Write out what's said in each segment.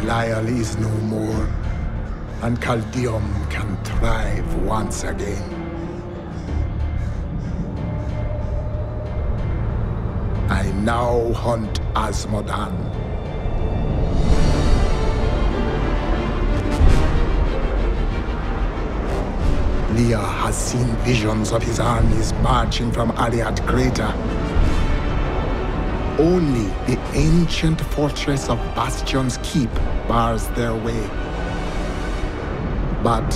Belial is no more, and Caldeum can thrive once again. I now hunt Azmodan. Leah has seen visions of his armies marching from Ariad Crater. Only the ancient fortress of Bastion's Keep bars their way. But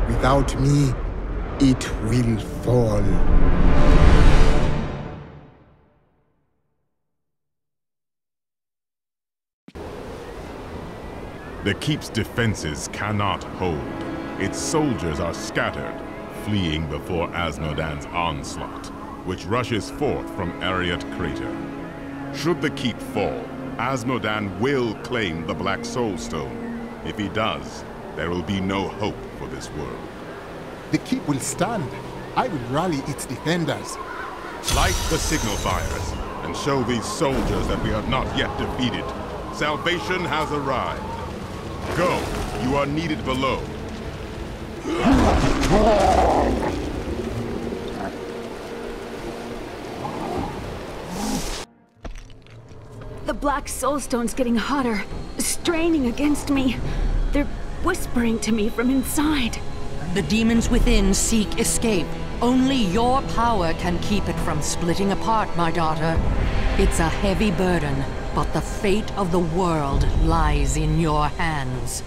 without me, it will fall. The Keep's defenses cannot hold. Its soldiers are scattered, fleeing before Azmodan's onslaught, which rushes forth from Ariat Crater. Should the Keep fall, Azmodan will claim the Black Soul Stone. If he does, there will be no hope for this world. The Keep will stand. I will rally its defenders. Light the signal fires, and show these soldiers that we are not yet defeated. Salvation has arrived. Go, you are needed below. The Black Soulstone's getting hotter, straining against me. They're whispering to me from inside. The demons within seek escape. Only your power can keep it from splitting apart, my daughter. It's a heavy burden, but the fate of the world lies in your hands.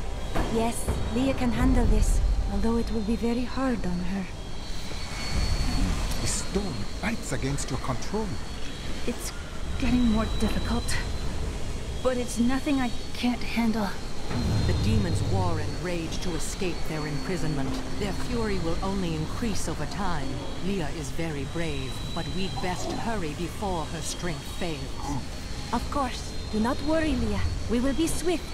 Yes, Leah can handle this, although it will be very hard on her. The stone fights against your control. It's getting more difficult, but it's nothing I can't handle. The demons war and rage to escape their imprisonment. Their fury will only increase over time. Leah is very brave, but we'd best hurry before her strength fails. Of course. Do not worry, Leah. We will be swift.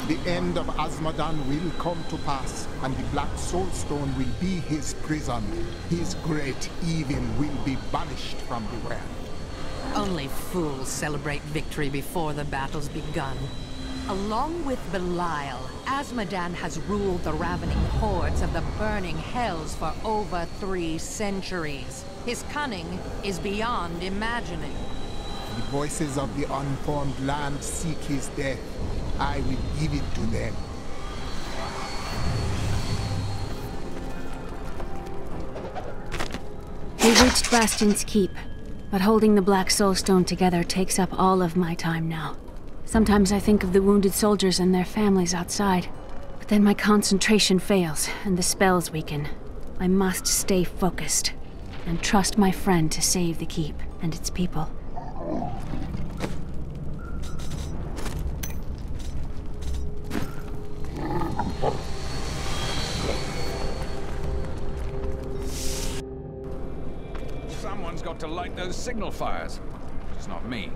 The end of Azmodan will come to pass, and the Black Soul Stone will be his prison. His great evil will be banished from the world. Only fools celebrate victory before the battle's begun. Along with Belial, Azmodan has ruled the ravening hordes of the burning hells for over 3 centuries. His cunning is beyond imagining. The voices of the unformed land seek his death. I will give it to them. We reached Bastion's Keep, but holding the Black Soul Stone together takes up all of my time now. Sometimes I think of the wounded soldiers and their families outside, but then my concentration fails and the spells weaken. I must stay focused and trust my friend to save the Keep and its people. Someone's got to light those signal fires. It's not me.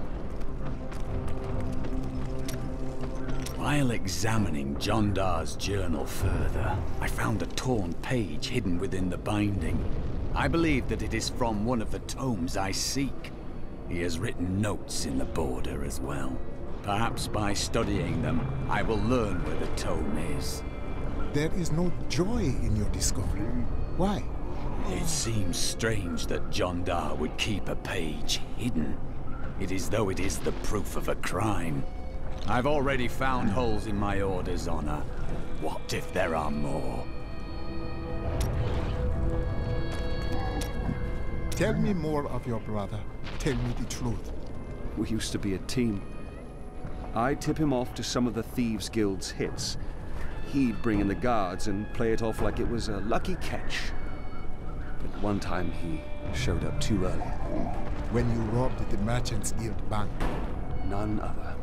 While examining Jondar's journal further, I found a torn page hidden within the binding. I believe that it is from one of the tomes I seek. He has written notes in the border as well. Perhaps by studying them, I will learn where the tome is. There is no joy in your discovery. Why? It seems strange that Jondar would keep a page hidden. It is though it is the proof of a crime. I've already found holes in my order's honor. What if there are more? Tell me more of your brother. Tell me the truth. We used to be a team. I'd tip him off to some of the Thieves Guild's hits. He'd bring in the guards and play it off like it was a lucky catch. But one time he showed up too early. When you robbed the Merchants Guild bank? None other.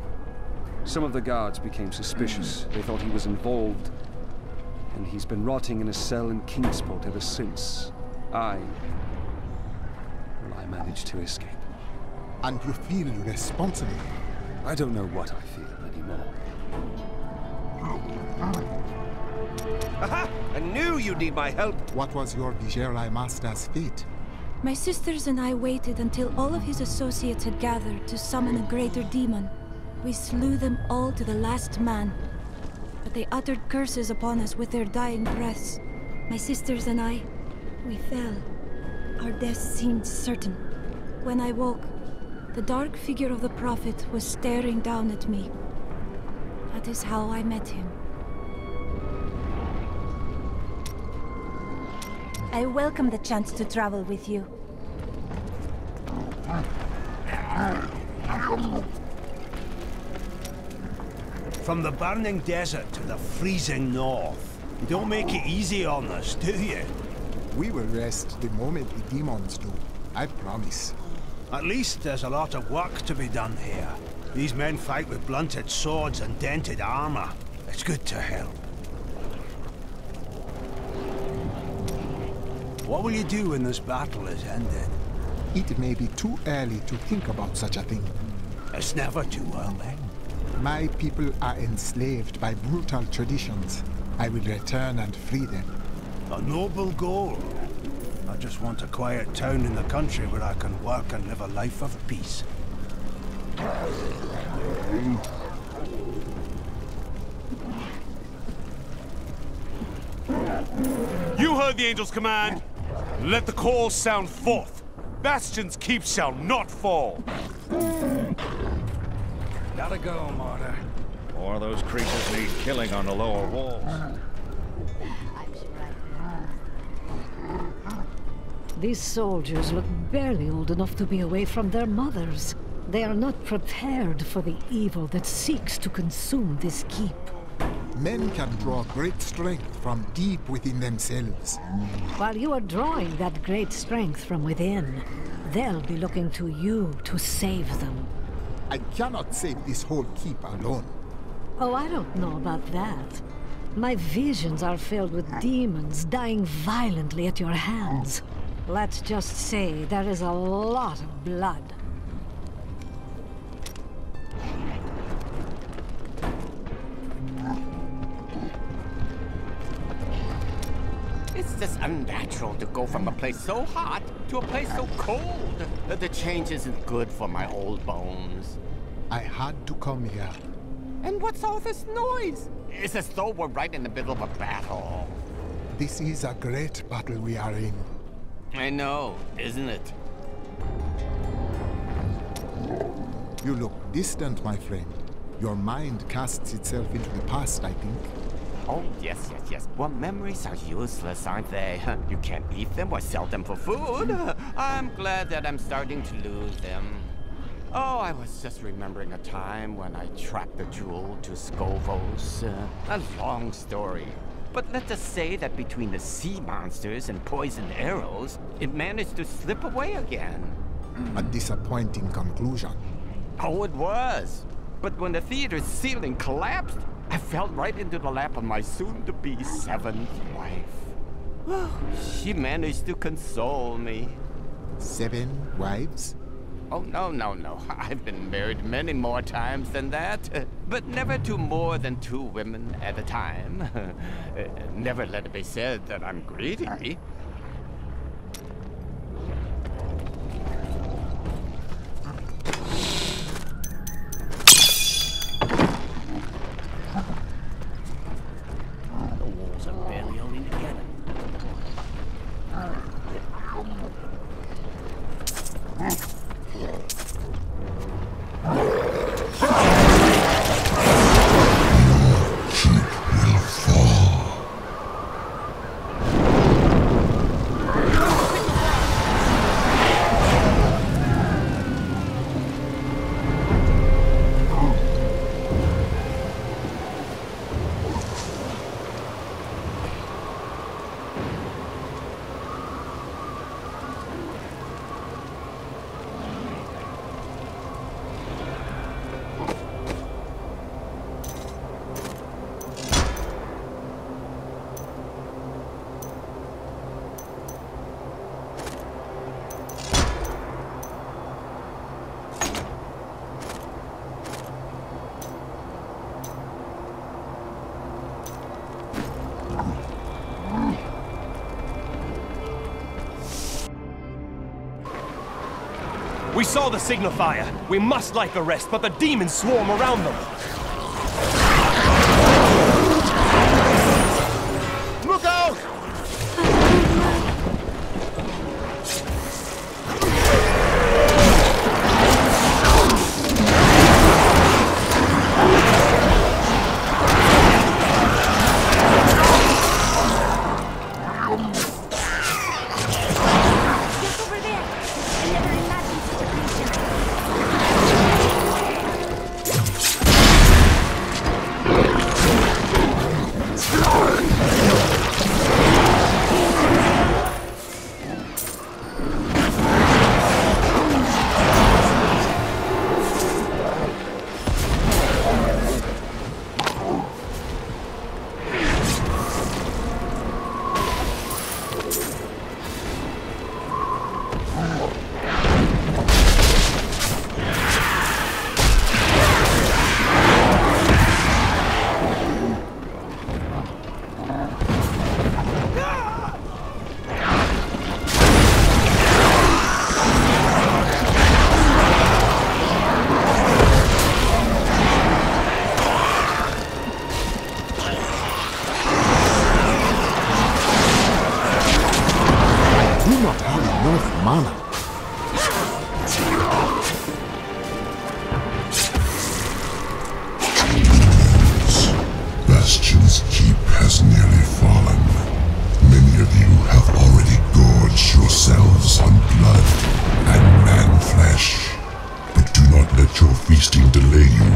Some of the guards became suspicious. They thought he was involved. And he's been rotting in a cell in Kingsport ever since. I managed to escape. And you feel responsible? I don't know what I feel anymore. Aha! I knew you'd need my help! What was your Vigerai master's fate? My sisters and I waited until all of his associates had gathered to summon a greater demon. We slew them all to the last man. But they uttered curses upon us with their dying breaths. My sisters and I, we fell. Our death seemed certain. When I woke, the dark figure of the Prophet was staring down at me. That is how I met him. I welcome the chance to travel with you. From the burning desert to the freezing north. You don't make it easy on us, do you? We will rest the moment the demons do. I promise. At least there's a lot of work to be done here. These men fight with blunted swords and dented armor. It's good to help. What will you do when this battle is ended? It may be too early to think about such a thing. It's never too early. My people are enslaved by brutal traditions. I will return and free them. A noble goal. I just want a quiet town in the country where I can work and live a life of peace. You heard the angel's command. Let the call sound forth. Bastion's keep shall not fall. Gotta go, martyr. Or those creatures need killing on the lower walls. These soldiers look barely old enough to be away from their mothers. They are not prepared for the evil that seeks to consume this keep. Men can draw great strength from deep within themselves. While you are drawing that great strength from within, they'll be looking to you to save them. I cannot save this whole keep alone. Oh, I don't know about that. My visions are filled with demons dying violently at your hands. Let's just say there is a lot of blood. It's just unnatural to go from a place so hot to a place so cold. The change isn't good for my old bones. I had to come here. And what's all this noise? It's as though we're right in the middle of a battle. This is a great battle we are in. I know, isn't it? You look distant, my friend. Your mind casts itself into the past, I think. Oh, yes. Well, memories are useless, aren't they? You can't eat them or sell them for food. I'm glad that I'm starting to lose them. Oh, I was just remembering a time when I tracked the jewel to Skovos. A long story. But let's just say that between the sea monsters and poisoned arrows, it managed to slip away again. A disappointing conclusion. Oh, it was. But when the theater's ceiling collapsed, I fell right into the lap of my soon-to-be 7th wife. She managed to console me. 7 wives? Oh, no. I've been married many more times than that. But never to more than 2 women at a time. Never let it be said that I'm greedy. The walls are barely holding together. We saw the signal fire. We must light the rest, but the demons swarm around them. Look out! Bastion's keep has nearly fallen. Many of you have already gorged yourselves on blood and man-flesh. But do not let your feasting delay you.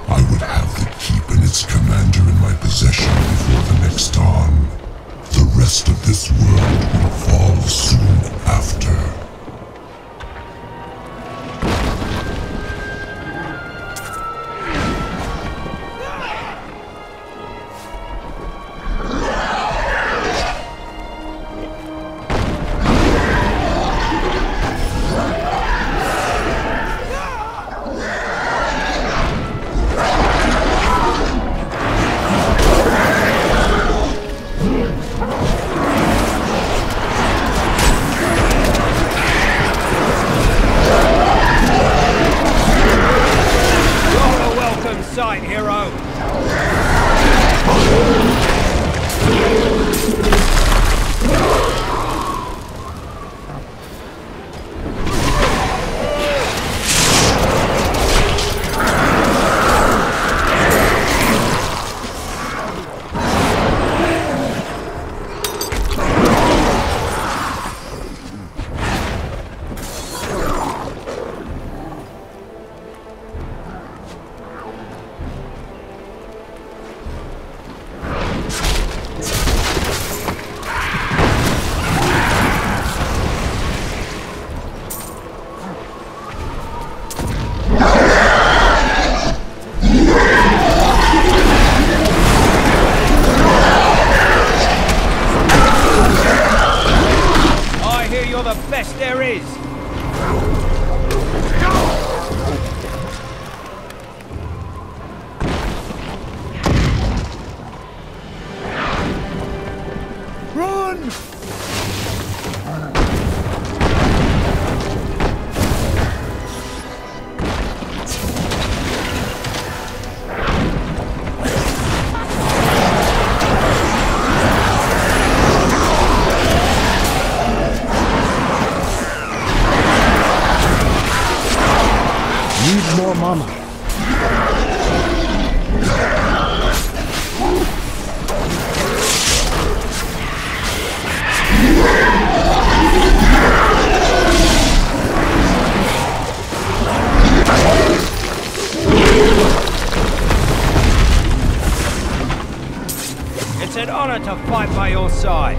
I would have the keep and its commander in my possession before the next dawn. The rest of this world will fall soon after. Sight, hero! The best there is. Run! Need more mana. It's an honor to fight by your side.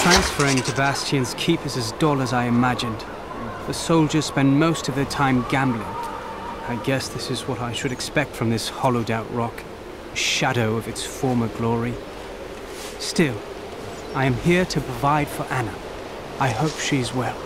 Transferring to Bastion's keep is as dull as I imagined. The soldiers spend most of their time gambling. I guess this is what I should expect from this hollowed-out rock, a shadow of its former glory. Still, I am here to provide for Anna. I hope she's well.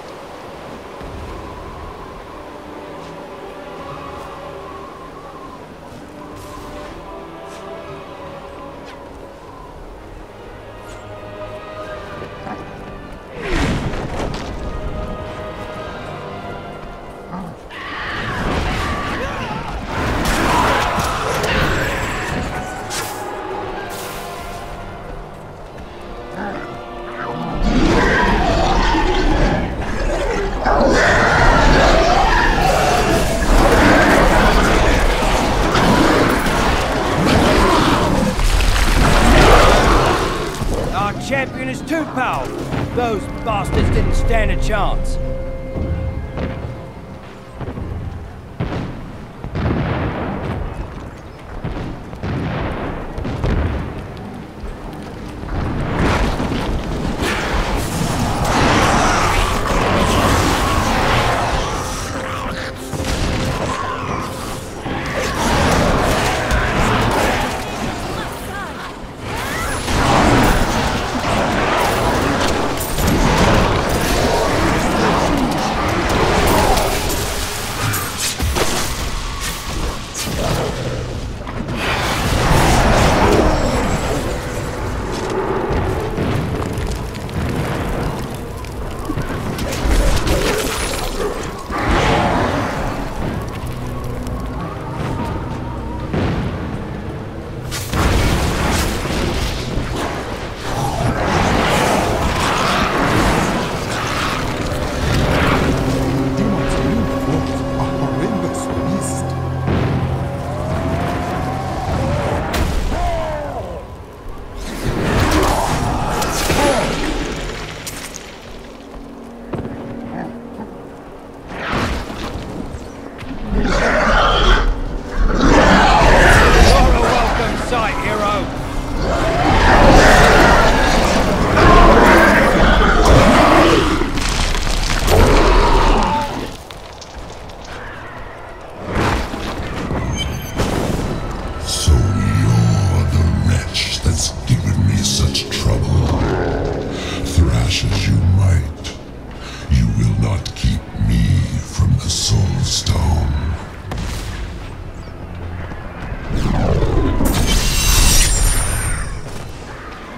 Champion is too powerful. Those bastards didn't stand a chance.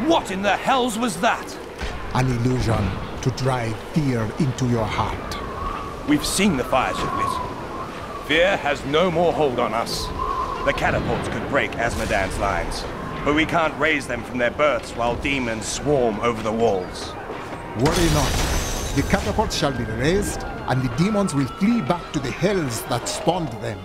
What in the hells was that? An illusion to drive fear into your heart. We've seen the fires you've lit. Fear has no more hold on us. The catapults could break Azmodan's lines, but we can't raise them from their berths while demons swarm over the walls. Worry not. The catapults shall be raised, and the demons will flee back to the hells that spawned them.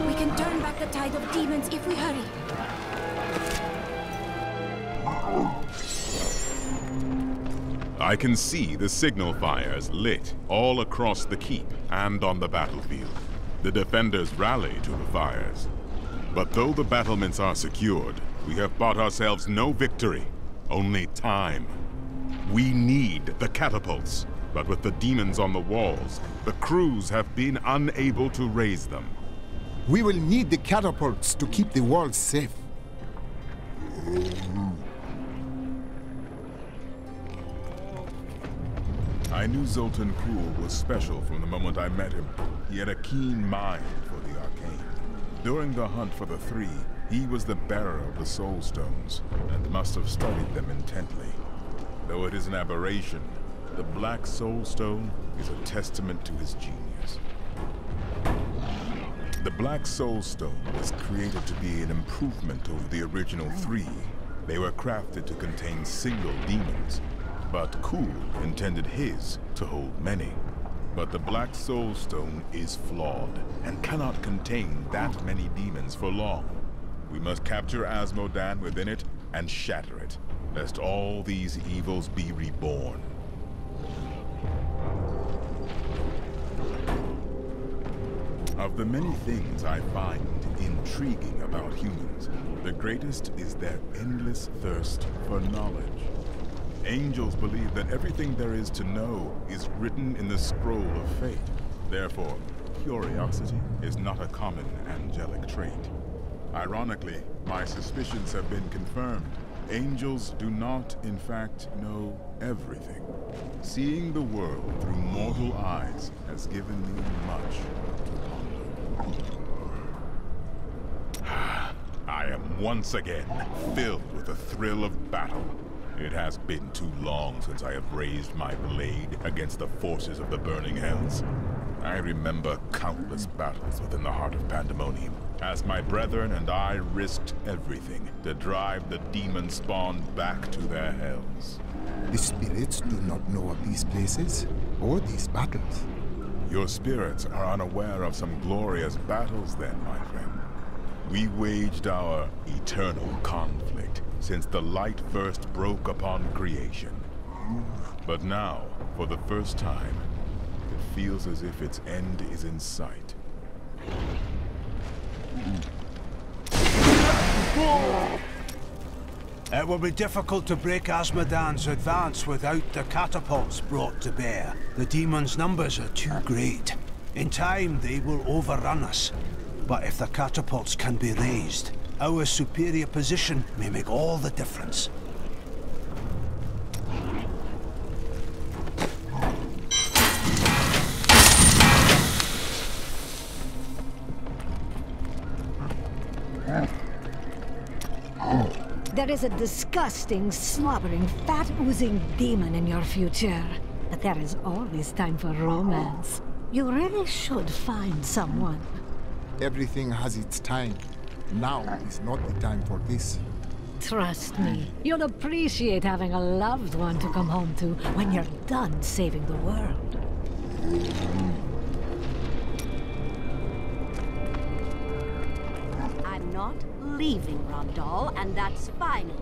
We can turn back the tide of demons if we hurry. I can see the signal fires lit all across the keep and on the battlefield. The defenders rally to the fires. But though the battlements are secured, we have bought ourselves no victory, only time. We need the catapults, but with the demons on the walls, the crews have been unable to raise them. We will need the catapults to keep the walls safe. I knew Zoltan Kuhl was special from the moment I met him. He had a keen mind for the arcane. During the hunt for the Three, he was the bearer of the Soul Stones, and must have studied them intently. Though it is an aberration, the Black Soul Stone is a testament to his genius. The Black Soul Stone was created to be an improvement over the original Three. They were crafted to contain single demons, but Kuhl intended his to hold many. But the Black Soul Stone is flawed, and cannot contain that many demons for long. We must capture Azmodan within it and shatter it, lest all these evils be reborn. Of the many things I find intriguing about humans, the greatest is their endless thirst for knowledge. Angels believe that everything there is to know is written in the scroll of fate. Therefore, curiosity is not a common angelic trait. Ironically, my suspicions have been confirmed. Angels do not, in fact, know everything. Seeing the world through mortal eyes has given me much to ponder. I am once again filled with the thrill of battle. It has been too long since I have raised my blade against the forces of the burning hells. I remember countless battles within the heart of Pandemonium, as my brethren and I risked everything to drive the demon spawn back to their hells. The spirits do not know of these places, or these battles. Your spirits are unaware of some glorious battles then, my friend. We waged our eternal conflict since the light first broke upon creation. But now, for the first time, it feels as if its end is in sight. It will be difficult to break Azmodan's advance without the catapults brought to bear. The demons' numbers are too great. In time, they will overrun us. But if the catapults can be raised, our superior position may make all the difference. There is a disgusting, slobbering, fat-oozing demon in your future. But there is always time for romance. You really should find someone. Everything has its time. Now is not the time for this. Trust me, you'll appreciate having a loved one to come home to when you're done saving the world. I'm not leaving, Ragdoll, and that's final.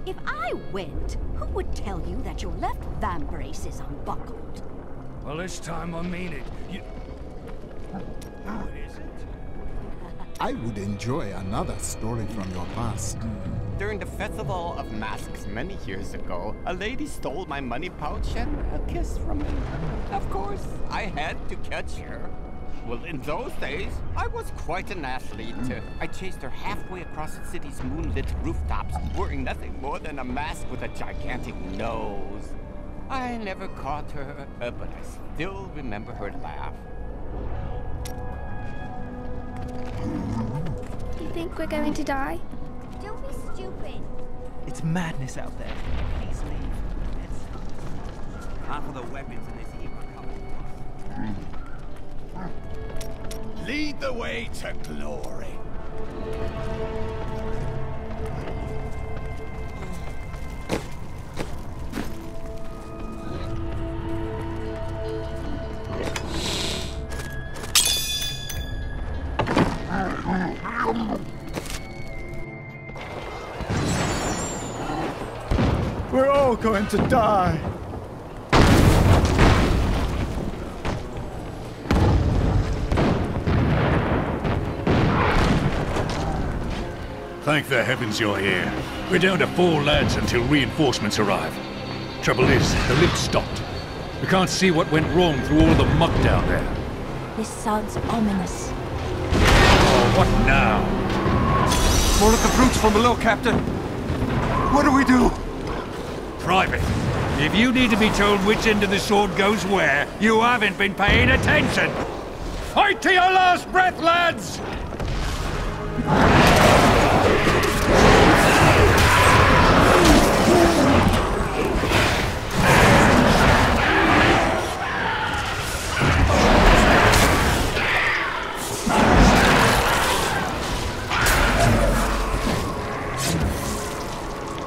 If I went, who would tell you that your left vambrace is unbuckled? Well, this time I mean it. Who is it? I would enjoy another story from your past. During the Festival of Masks many years ago, a lady stole my money pouch and a kiss from me. Of course, I had to catch her. Well, in those days, I was quite an athlete. I chased her halfway across the city's moonlit rooftops, wearing nothing more than a mask with a gigantic nose. I never caught her, but I still remember her laugh. You think we're going to die? Don't be stupid. It's madness out there. Please leave. Half of the weapons in this heap are coming. Lead the way to glory. We're all going to die. Thank the heavens you're here. We're down to 4 lads until reinforcements arrive. Trouble is, the lift stopped. We can't see what went wrong through all the muck down there. This sounds ominous. Oh, what now? More of the brutes from below, Captain. What do we do? Private, if you need to be told which end of the sword goes where, you haven't been paying attention. Fight to your last breath, lads!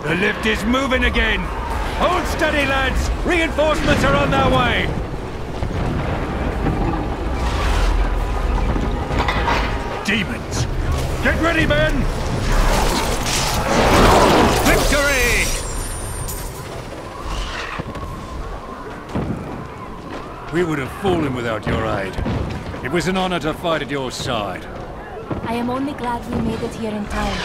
The lift is moving again! Hold steady, lads! Reinforcements are on their way! Demons! Get ready, men! Victory! We would have fallen without your aid. It was an honor to fight at your side. I am only glad we made it here in time.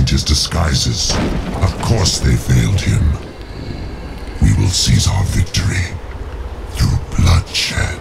and his disguises. Of course they failed him. We will seize our victory through bloodshed.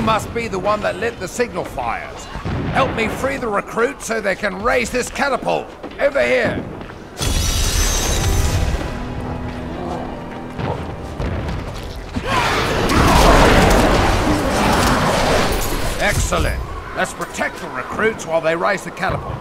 Must be the one that lit the signal fires. Help me free the recruits so they can raise this catapult. Over here. Excellent. Let's protect the recruits while they raise the catapult.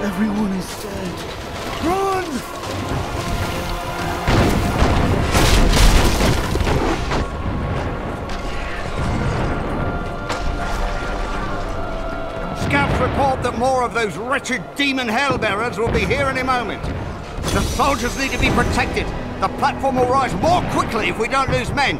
Everyone is dead. Run! Scouts report that more of those wretched demon hellbearers will be here any moment. The soldiers need to be protected. The platform will rise more quickly if we don't lose men.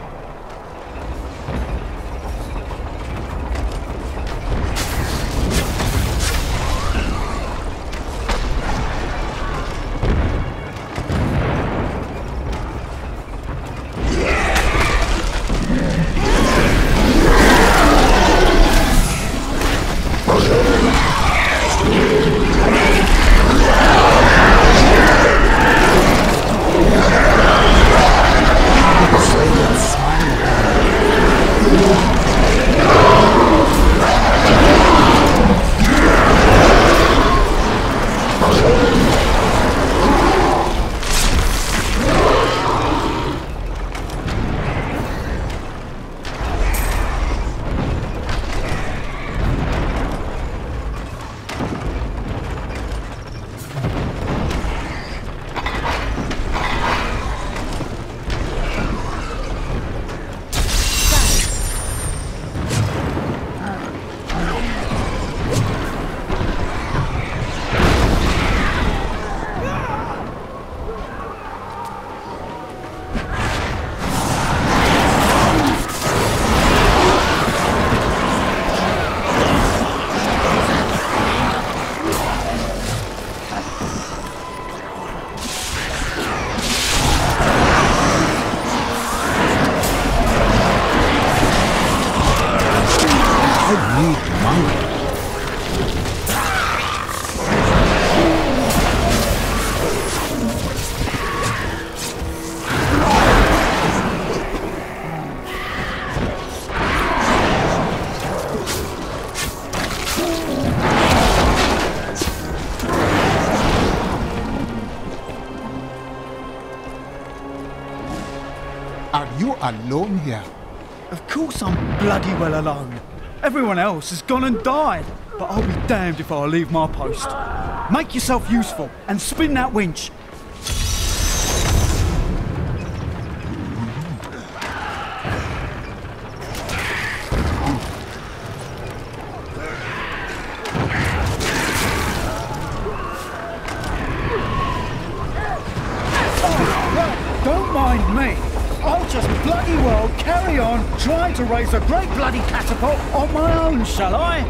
alone here? Of course I'm bloody well alone. Everyone else has gone and died. But I'll be damned if I leave my post. Make yourself useful and spin that winch. Don't mind me. I'll just bloody well carry on trying to raise a great bloody catapult on my own, shall I?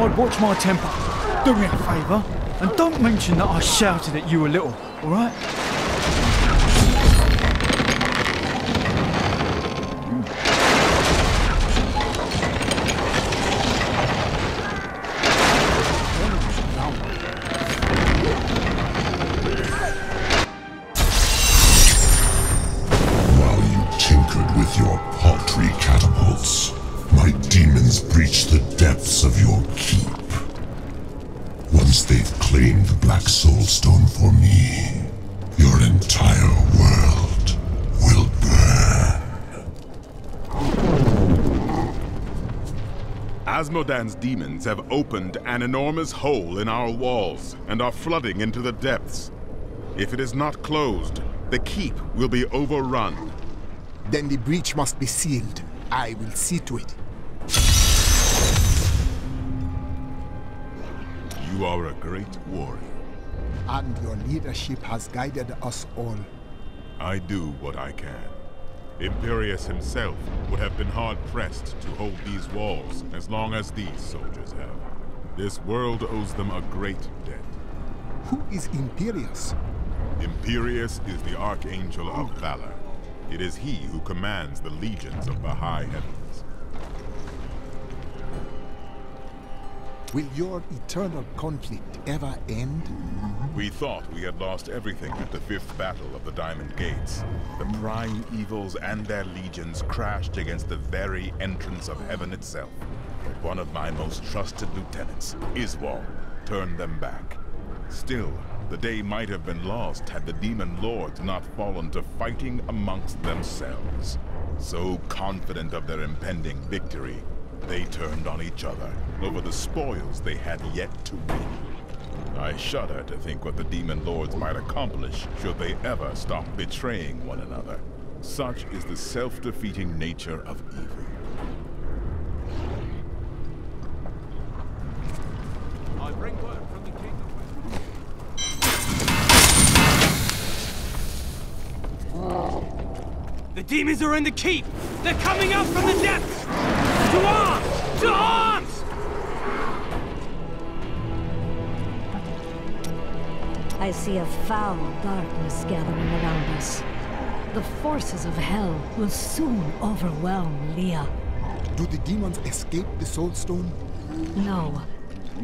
I'd watch my temper. Do me a favour, and don't mention that I shouted at you a little, alright? While you tinkered with your paltry catapults, my demons breached the depths of your keep. Once they've claimed the Black Soul Stone for me, your entire world will burn. Asmodan's demons have opened an enormous hole in our walls and are flooding into the depths. If it is not closed, the keep will be overrun. Then the breach must be sealed. I will see to it. You are a great warrior. And your leadership has guided us all. I do what I can. Imperius himself would have been hard-pressed to hold these walls as long as these soldiers have. This world owes them a great debt. Who is Imperius? Imperius is the Archangel of Valor. It is he who commands the legions of the high heavens. Will your eternal conflict ever end? We thought we had lost everything at the 5th Battle of the Diamond Gates. The prime evils and their legions crashed against the very entrance of heaven itself. But one of my most trusted lieutenants, Iswal, turned them back. Still, the day might have been lost had the demon lords not fallen to fighting amongst themselves. So confident of their impending victory, they turned on each other over the spoils they had yet to win. I shudder to think what the demon lords might accomplish should they ever stop betraying one another. Such is the self-defeating nature of evil. I bring word from the king of... The demons are in the keep! They're coming out from the depths! To arms! To arms! I see a foul darkness gathering around us. The forces of hell will soon overwhelm Leah. Do the demons escape the Soul Stone? No.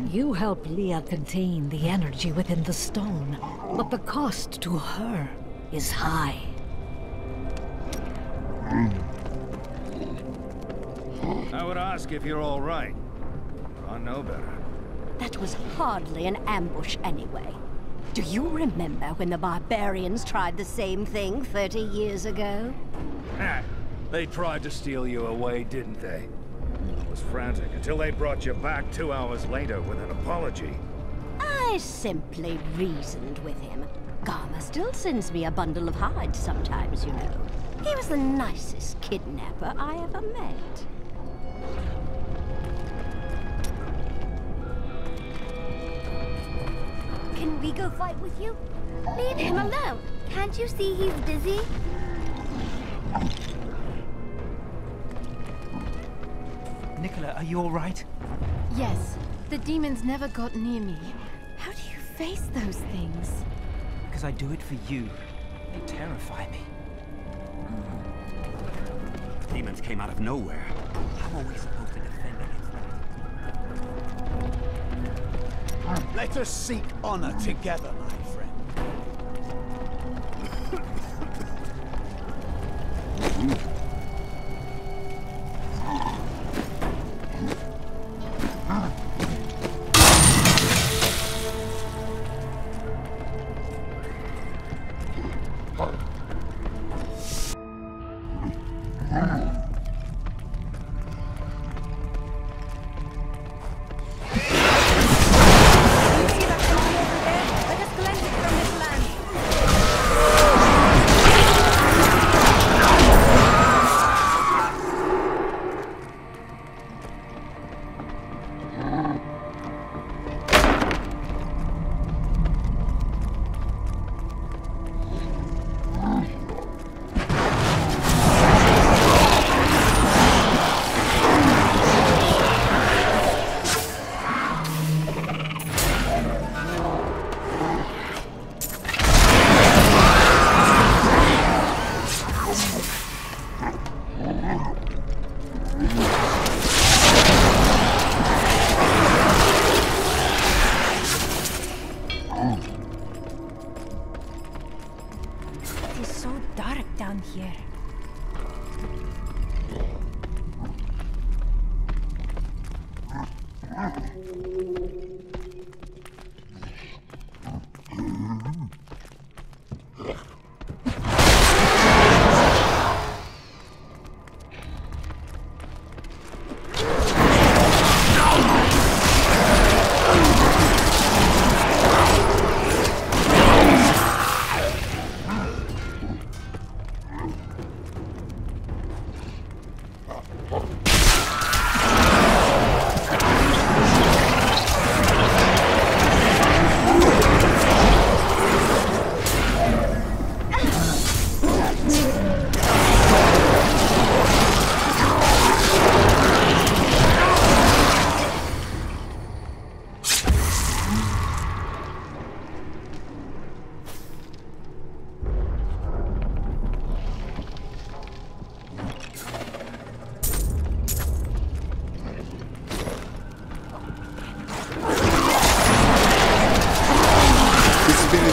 You help Leah contain the energy within the stone, but the cost to her is high. I would ask if you're all right. I know better. That was hardly an ambush anyway. Do you remember when the barbarians tried the same thing 30 years ago? They tried to steal you away, didn't they? I was frantic until they brought you back 2 hours later with an apology. I simply reasoned with him. Garma still sends me a bundle of hides sometimes, you know. He was the nicest kidnapper I ever met. Can we go fight with you? Leave him alone. Can't you see he's busy? Nicola, are you all right? Yes. The demons never got near me. How do you face those things? Because I do it for you. They terrify me. Demons came out of nowhere. How are we supposed to defend against them? Let us seek honor together, my friend.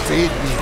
Aid me.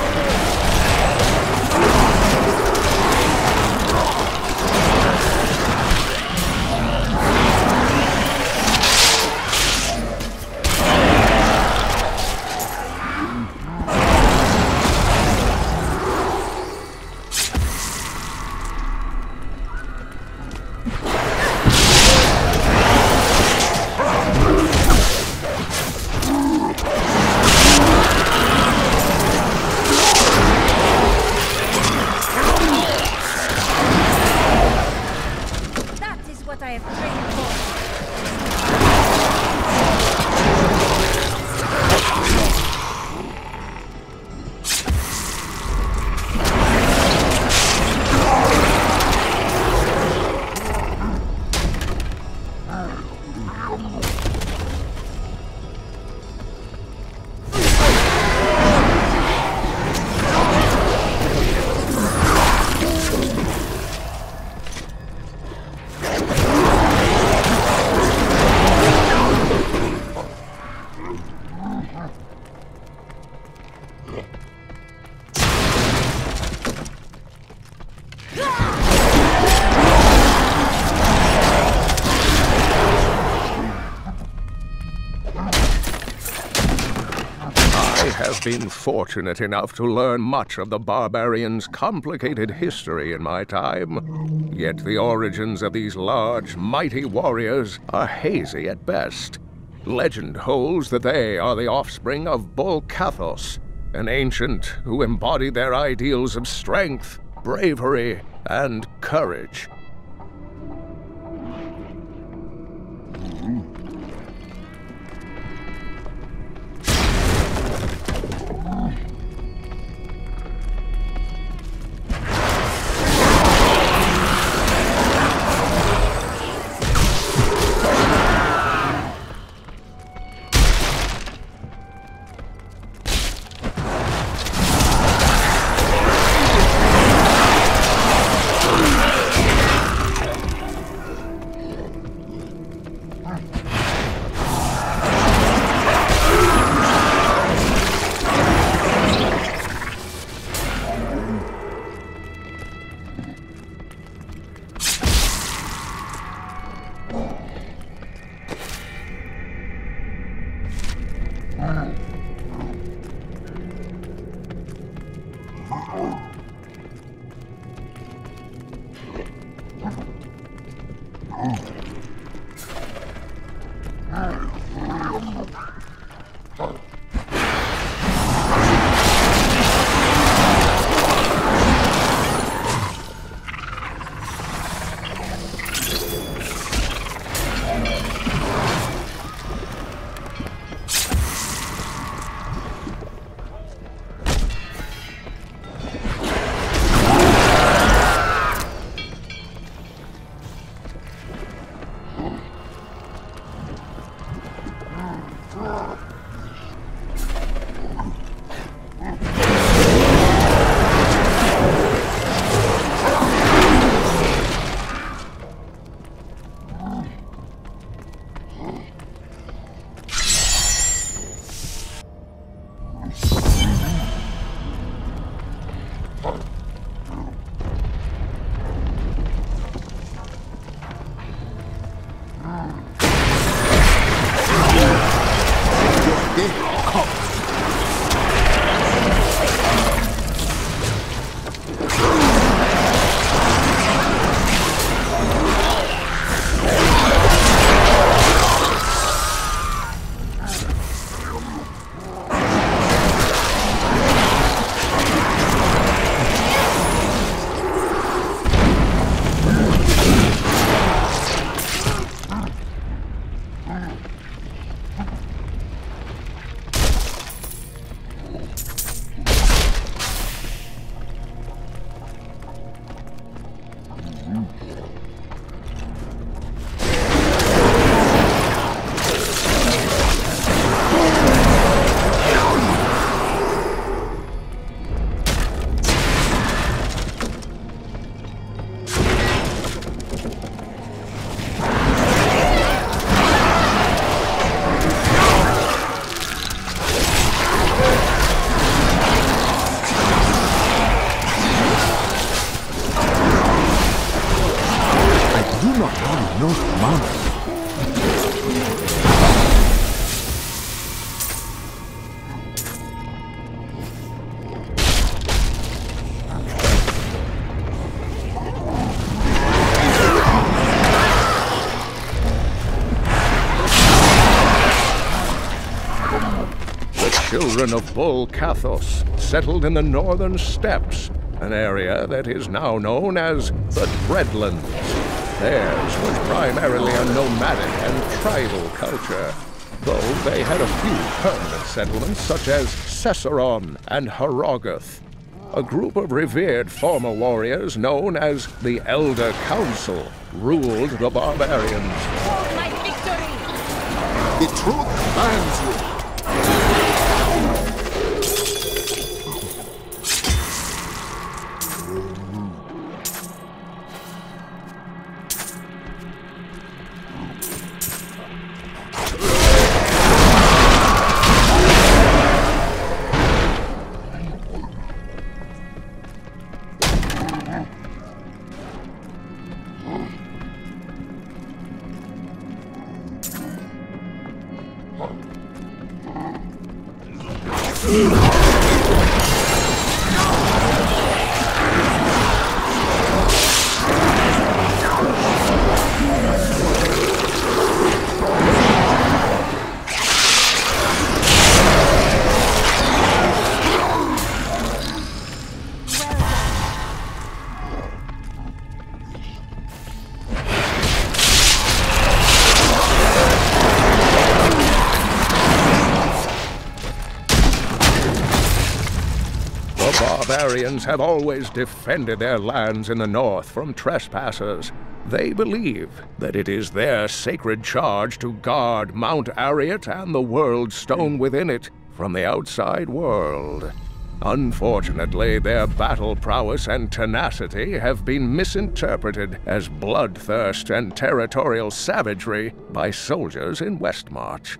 Been fortunate enough to learn much of the barbarians' complicated history in my time. Yet the origins of these large, mighty warriors are hazy at best. Legend holds that they are the offspring of Bull Cathos, an ancient who embodied their ideals of strength, bravery, and courage. Children of Bull Kathos settled in the northern steppes, an area that is now known as the Dreadlands. Theirs was primarily a nomadic and tribal culture, though they had a few permanent settlements such as SKYCROWN and Harrogath. A group of revered former warriors known as the Elder Council ruled the barbarians. For my victory! The truth binds you. Barbarians have always defended their lands in the north from trespassers. They believe that it is their sacred charge to guard Mount Arreat and the world stone within it from the outside world. Unfortunately, their battle prowess and tenacity have been misinterpreted as bloodthirst and territorial savagery by soldiers in Westmarch.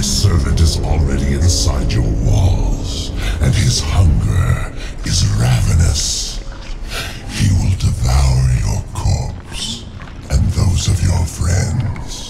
servant is already inside your walls, and his hunger is ravenous. He will devour your corpse, and those of your friends.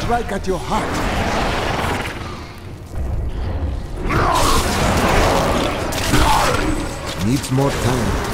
Strike at your heart. Needs more time.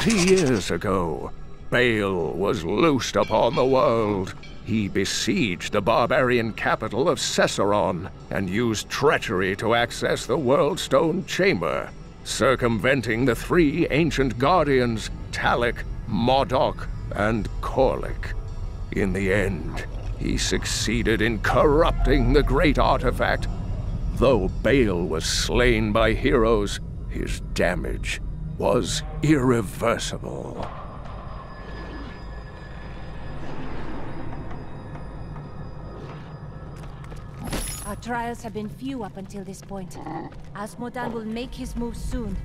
Years ago, Baal was loosed upon the world. He besieged the barbarian capital of Caesarea and used treachery to access the World Stone Chamber, circumventing the three ancient guardians, Talik, Modok, and Korlik. In the end, he succeeded in corrupting the great artifact. Though Baal was slain by heroes, his damage was irreversible. Our trials have been few up until this point. Asmodan will make his move soon.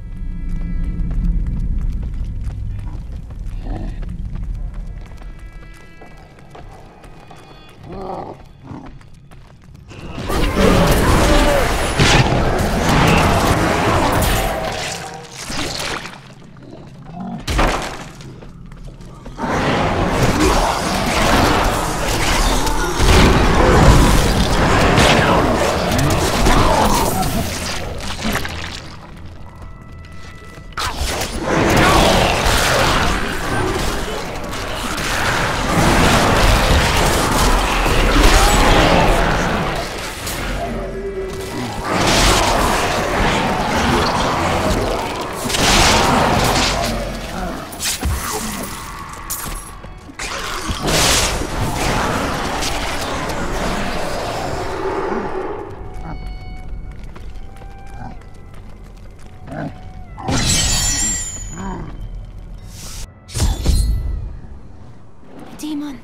Demon,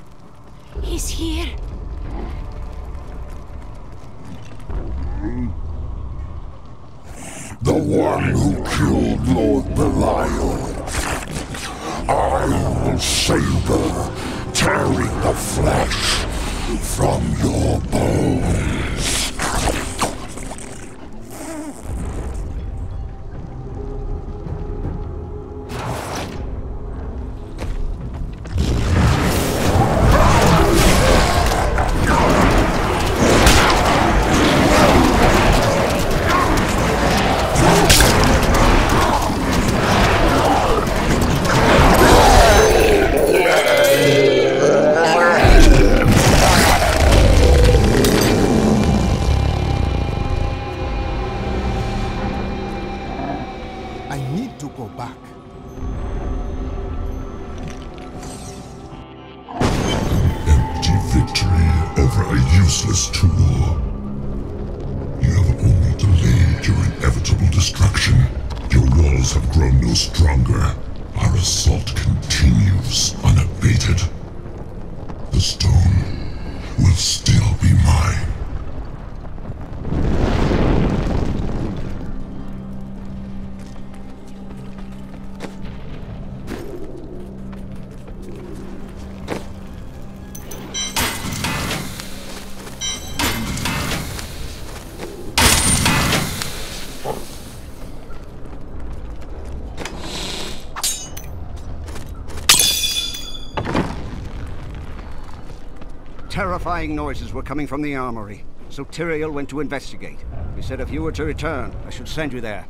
he's here. The one who killed Lord Belial. I will iron saber, tearing the flesh from your bones. Useless tool. You have only delayed your inevitable destruction. Your walls have grown no stronger. Our assault continues unabated. The stone will still be mine. Terrifying noises were coming from the armory, so Tyrael went to investigate. He said if you were to return, I should send you there.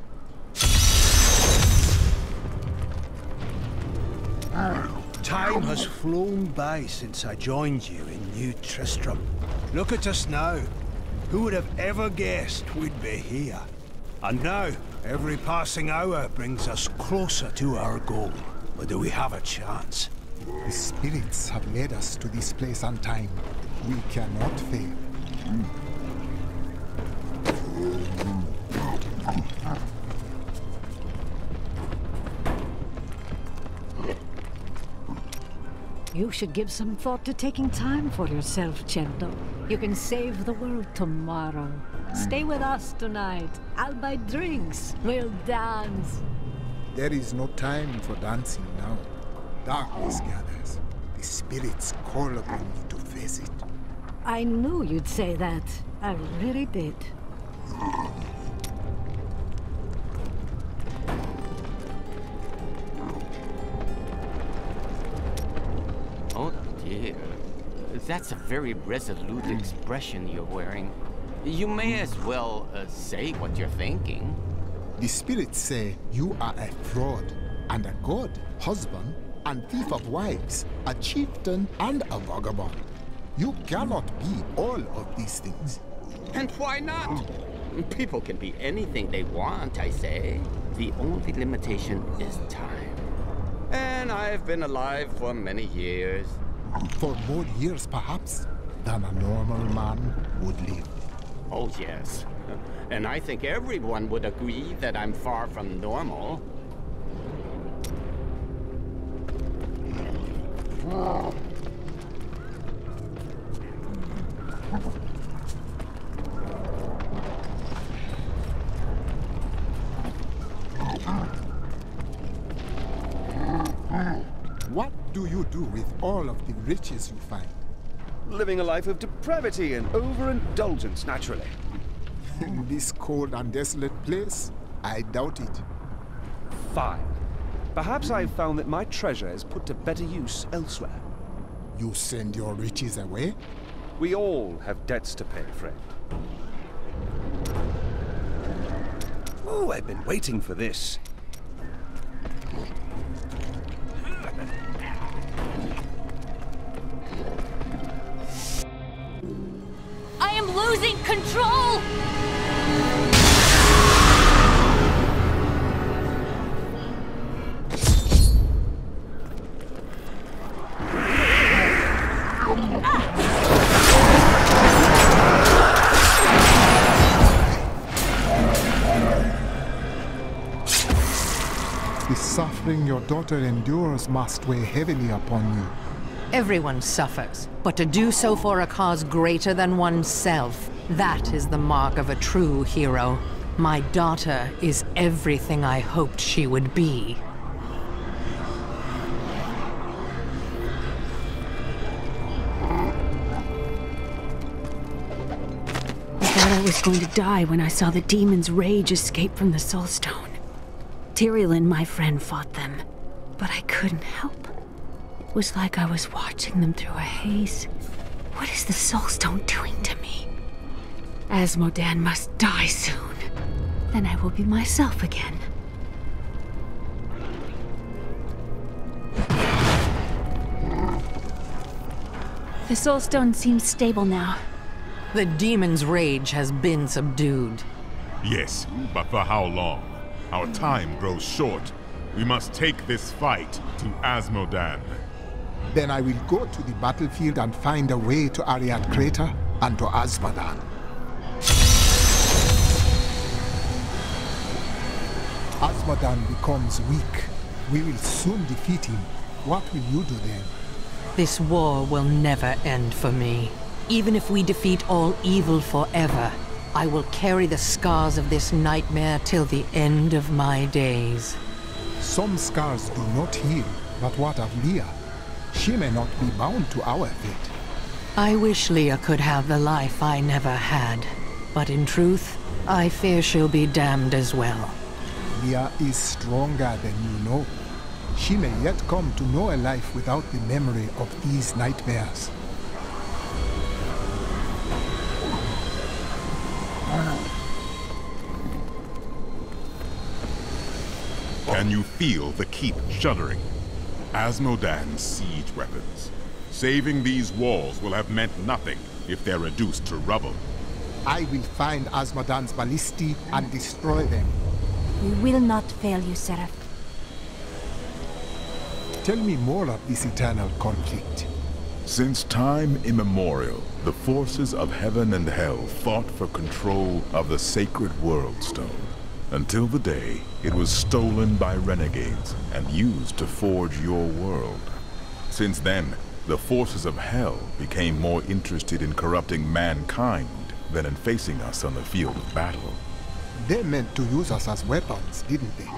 Time has flown by since I joined you in New Tristram. Look at us now. Who would have ever guessed we'd be here? And now, every passing hour brings us closer to our goal. But do we have a chance? The spirits have led us to this place on time. We cannot fail. You should give some thought to taking time for yourself, Cento. You can save the world tomorrow. Stay with us tonight. I'll buy drinks. We'll dance. There is no time for dancing now. Darkness gathers. The spirits call upon me to face it. I knew you'd say that. I really did. Oh dear. That's a very resolute expression you're wearing. You may as well say what you're thinking. The spirits say you are a fraud and a god, husband, and thief of wives, a chieftain and a vagabond. You cannot be all of these things. And why not? People can be anything they want, I say. The only limitation is time. And I've been alive for many years. For more years, perhaps, than a normal man would live. Oh, yes. And I think everyone would agree that I'm far from normal. What do you do with all of the riches you find? Living a life of depravity and overindulgence, naturally. In this cold and desolate place? I doubt it. Fine. Perhaps I've found that my treasure is put to better use elsewhere. You send your riches away? We all have debts to pay, friend. Oh, I've been waiting for this. I am losing control! The suffering your daughter endures must weigh heavily upon you. Everyone suffers, but to do so for a cause greater than oneself, that is the mark of a true hero. My daughter is everything I hoped she would be. was going to die when I saw the demon's rage escape from the Soulstone. Tyriel and my friend fought them, but I couldn't help. It was like I was watching them through a haze. What is the Soulstone doing to me? Asmodan must die soon. Then I will be myself again. The Soulstone seems stable now. The demon's rage has been subdued. Yes, but for how long? Our time grows short. We must take this fight to Asmodan. Then I will go to the battlefield and find a way to Ariat Crater and to Asmodan. Asmodan becomes weak. We will soon defeat him. What will you do then? This war will never end for me. Even if we defeat all evil forever, I will carry the scars of this nightmare till the end of my days. Some scars do not heal, but what of Leah? She may not be bound to our fate. I wish Leah could have the life I never had, but in truth, I fear she'll be damned as well. Leah is stronger than you know. She may yet come to know a life without the memory of these nightmares. Can you feel the keep shuddering? Asmodan's siege weapons. Saving these walls will have meant nothing if they're reduced to rubble. I will find Asmodan's ballistae and destroy them. We will not fail you, Seraph. Tell me more of this eternal conflict. Since time immemorial, the forces of heaven and hell fought for control of the sacred World Stone, until the day it was stolen by renegades and used to forge your world. Since then, the forces of hell became more interested in corrupting mankind than in facing us on the field of battle. They meant to use us as weapons, didn't they?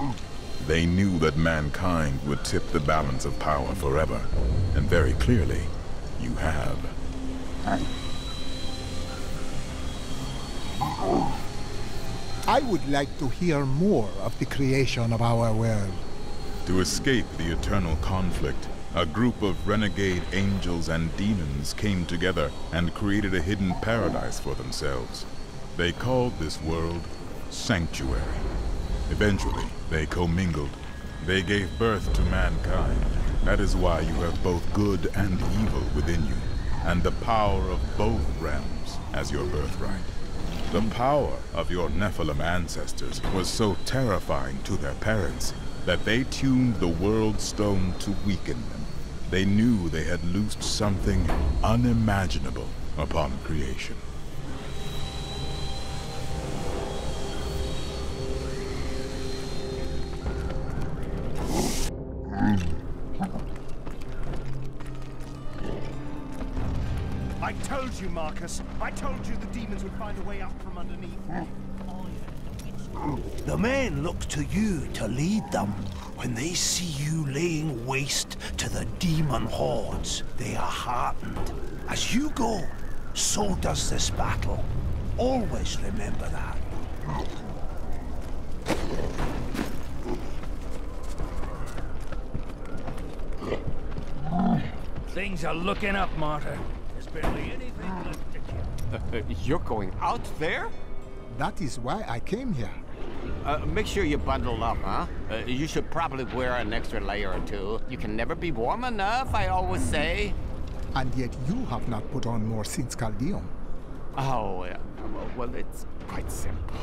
They knew that mankind would tip the balance of power forever, and very clearly, you have. I would like to hear more of the creation of our world. To escape the eternal conflict, a group of renegade angels and demons came together and created a hidden paradise for themselves. They called this world Sanctuary. Eventually, they commingled. They gave birth to mankind. That is why you have both good and evil within you, and the power of both realms as your birthright. The power of your Nephilim ancestors was so terrifying to their parents that they tuned the World Stone to weaken them. They knew they had loosed something unimaginable upon creation. I told you, Marcus. I told you the demons would find a way up from underneath. The men look to you to lead them. When they see you laying waste to the demon hordes, they are heartened. As you go, so does this battle. Always remember that. Things are looking up, Martyr. There's barely anything left to kill. You're going out there? That is why I came here. Make sure you bundle up, huh? You should probably wear an extra layer or two. You can never be warm enough, I always say. And yet you have not put on more since Caldeum. Oh, well, it's quite simple.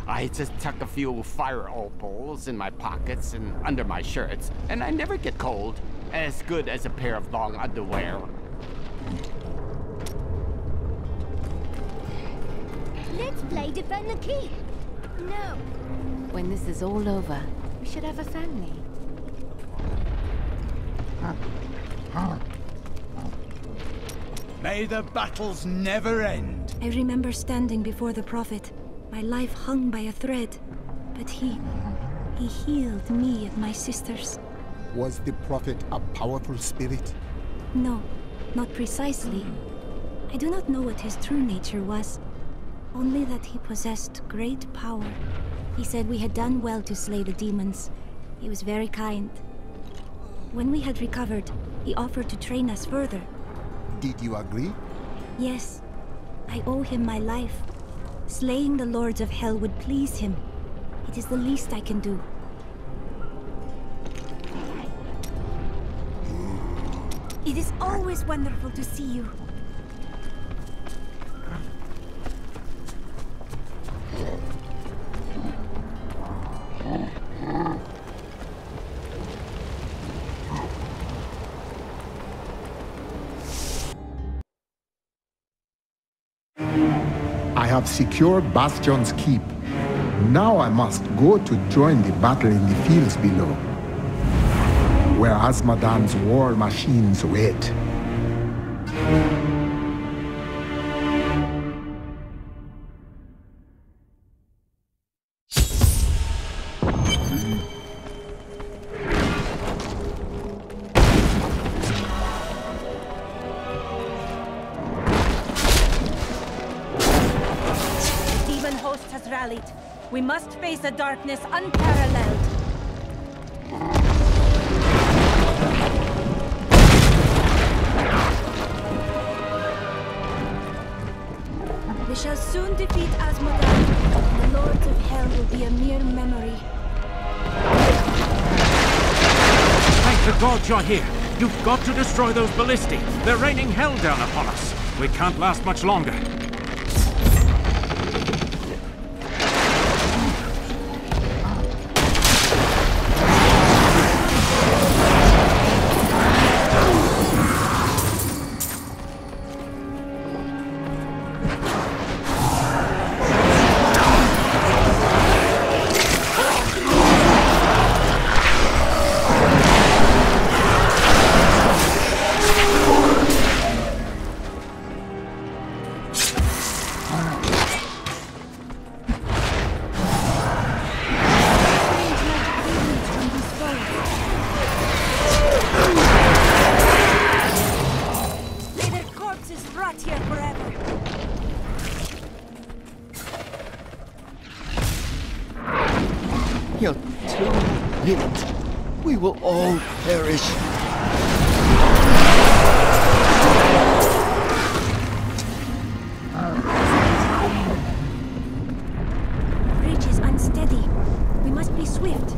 I just tuck a few fire opals in my pockets and under my shirts, and I never get cold. As good as a pair of long underwear. Let's play Defend the Keep. No. When this is all over, we should have a family. May the battles never end. I remember standing before the Prophet, my life hung by a thread. But he healed me and my sisters. Was the Prophet a powerful spirit? No, not precisely. I do not know what his true nature was. Only that he possessed great power. He said we had done well to slay the demons. He was very kind. When we had recovered, he offered to train us further. Did you agree? Yes. I owe him my life. Slaying the lords of hell would please him. It is the least I can do. It is always wonderful to see you. I have secured Bastion's keep. Now I must go to join the battle in the fields below, where Azmodan's war machines wait. We must face a darkness unparalleled. We shall soon defeat Azmodan. The lords of hell will be a mere memory. Thank the gods you're here. You've got to destroy those ballistae. They're raining hell down upon us. We can't last much longer. You're too late. We will all perish. The bridge is unsteady. We must be swift.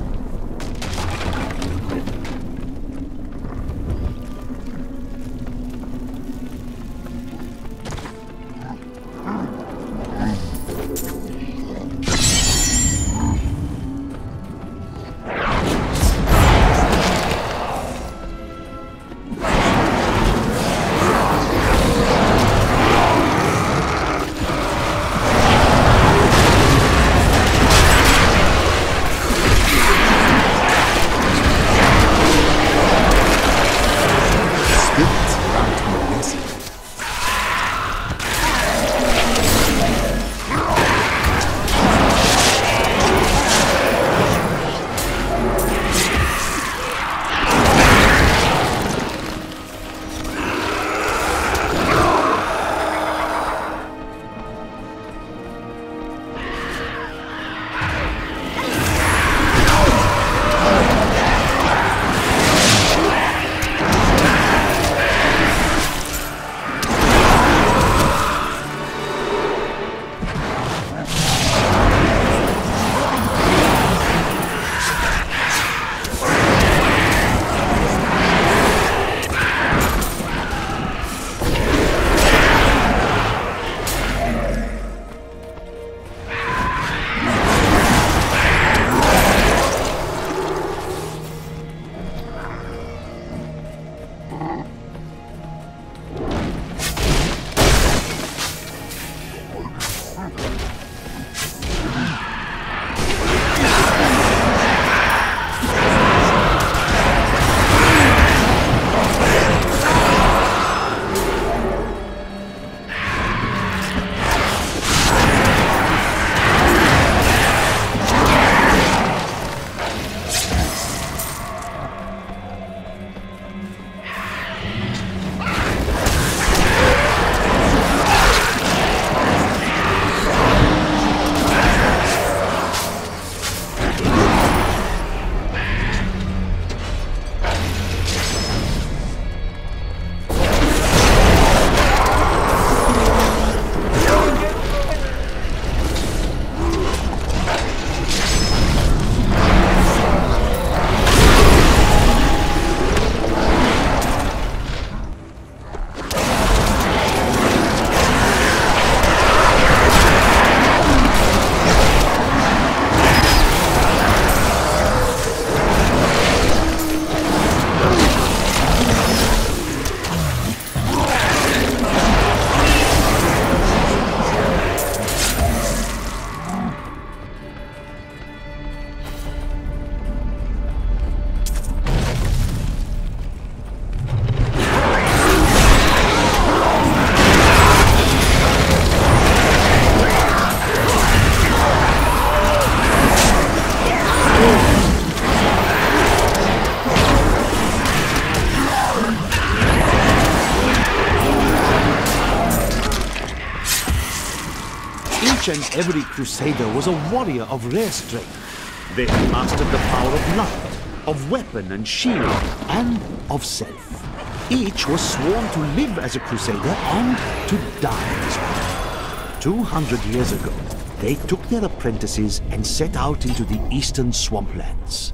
Each and every crusader was a warrior of rare strength. They had mastered the power of light, of weapon and shield, and of self. Each was sworn to live as a crusader and to die as one. 200 years ago, they took their apprentices and set out into the eastern swamplands.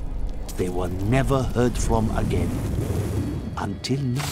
They were never heard from again. Until now.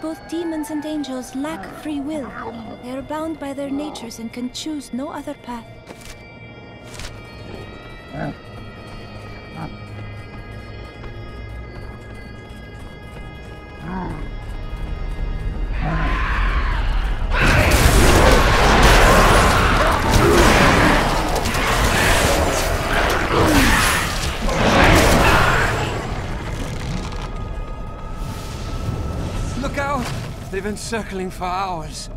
Both demons and angels lack free will. They are bound by their natures and can choose no other path. They've been circling for hours.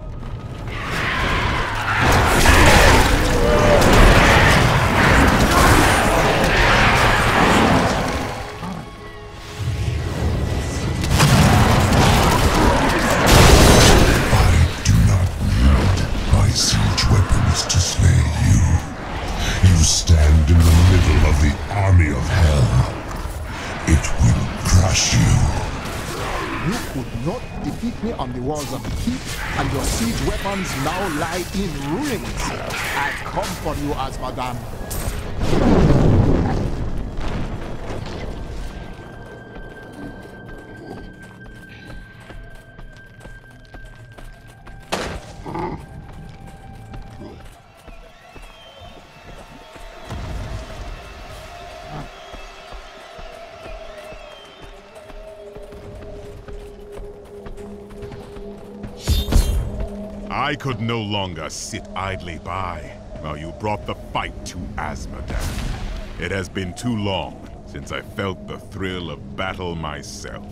My siege weapons to slay you. You stand in the middle of the army of hell. It will crush you. You could not defeat me on the walls of the keep, and your siege weapons now lie in ruins. I've come for you, Azmodan. I could no longer sit idly by while you brought the fight to Azmodan. It has been too long since I felt the thrill of battle myself.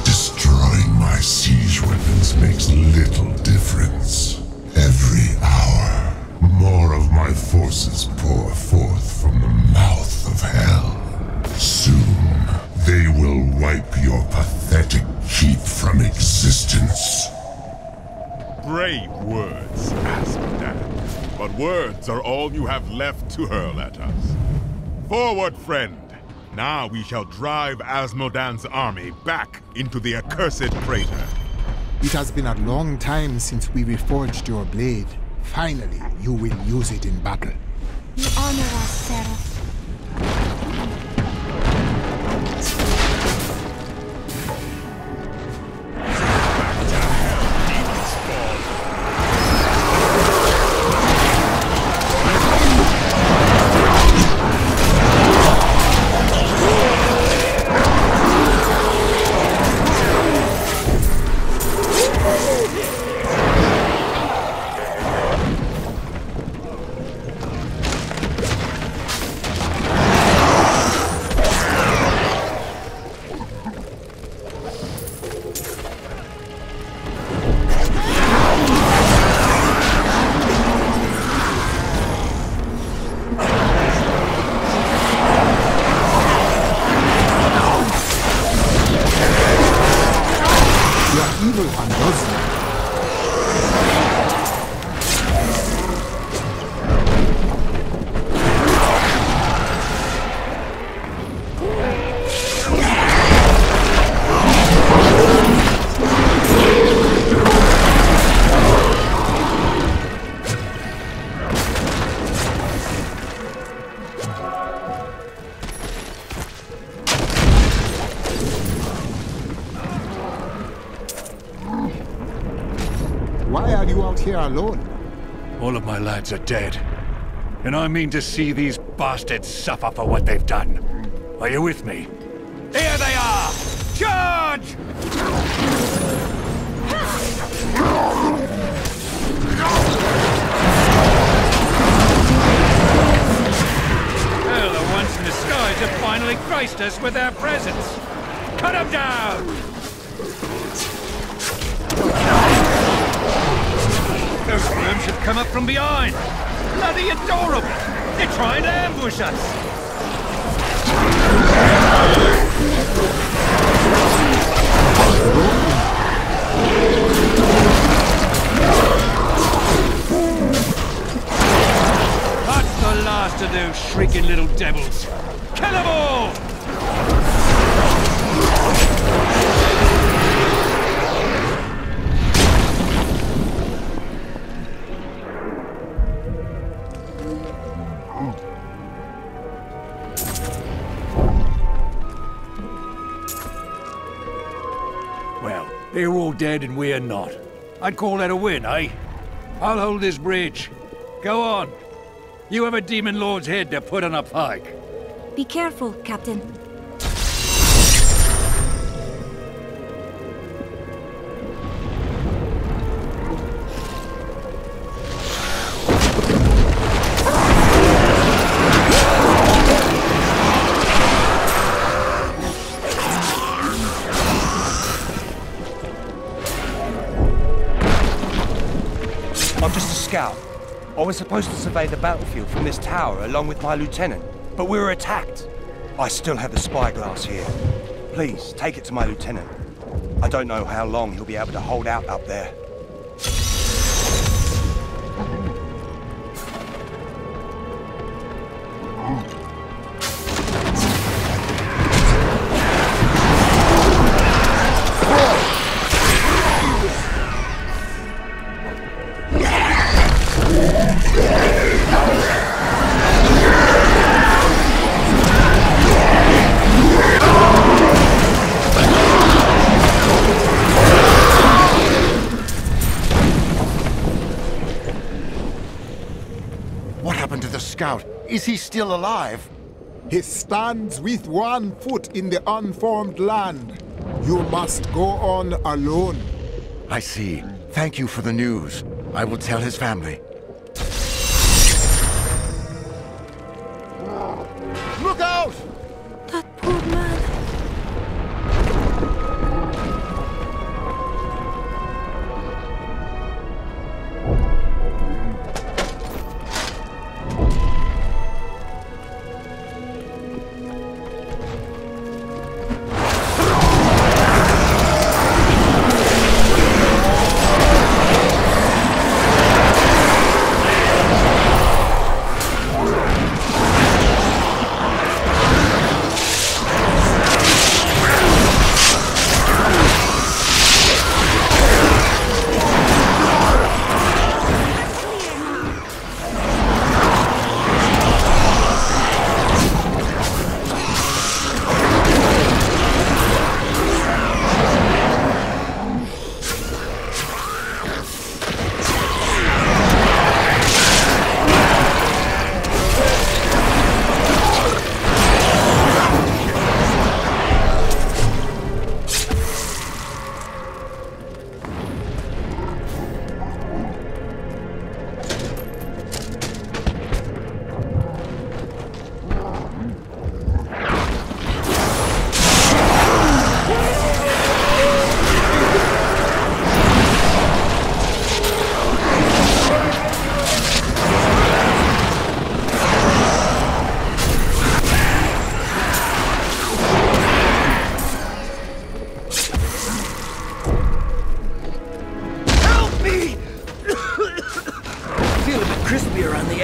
Destroying my siege weapons makes little difference. Every hour, more of my forces pour forth from the mouth of hell. Soon, they will wipe your pathetic keep from existence. Brave words, Azmodan. But words are all you have left to hurl at us. Forward, friend! Now we shall drive Azmodan's army back into the accursed crater. It has been a long time since we reforged your blade. Finally, you will use it in battle. You honor us, Seraph. are evil undoes you. Why are you out here alone? All of my lads are dead. And I mean to see these bastards suffer for what they've done. Are you with me? Here they are! Charge! Well, the ones in the skies have finally graced us with their presence. Cut them down! Those worms have come up from behind! Bloody adorable! They're trying to ambush us! That's the last of those shrieking little devils! Kill them all! They're all dead and we're not. I'd call that a win, eh? I'll hold this bridge. Go on. You have a demon lord's head to put on a pike. Be careful, Captain. I'm just a scout. I was supposed to survey the battlefield from this tower along with my lieutenant, but we were attacked. I still have the spyglass here. Please, take it to my lieutenant. I don't know how long he'll be able to hold out up there. Scout, is he still alive? He stands with one foot in the unformed land. You must go on alone. I see. Thank you for the news. I will tell his family. Look out! That poor man.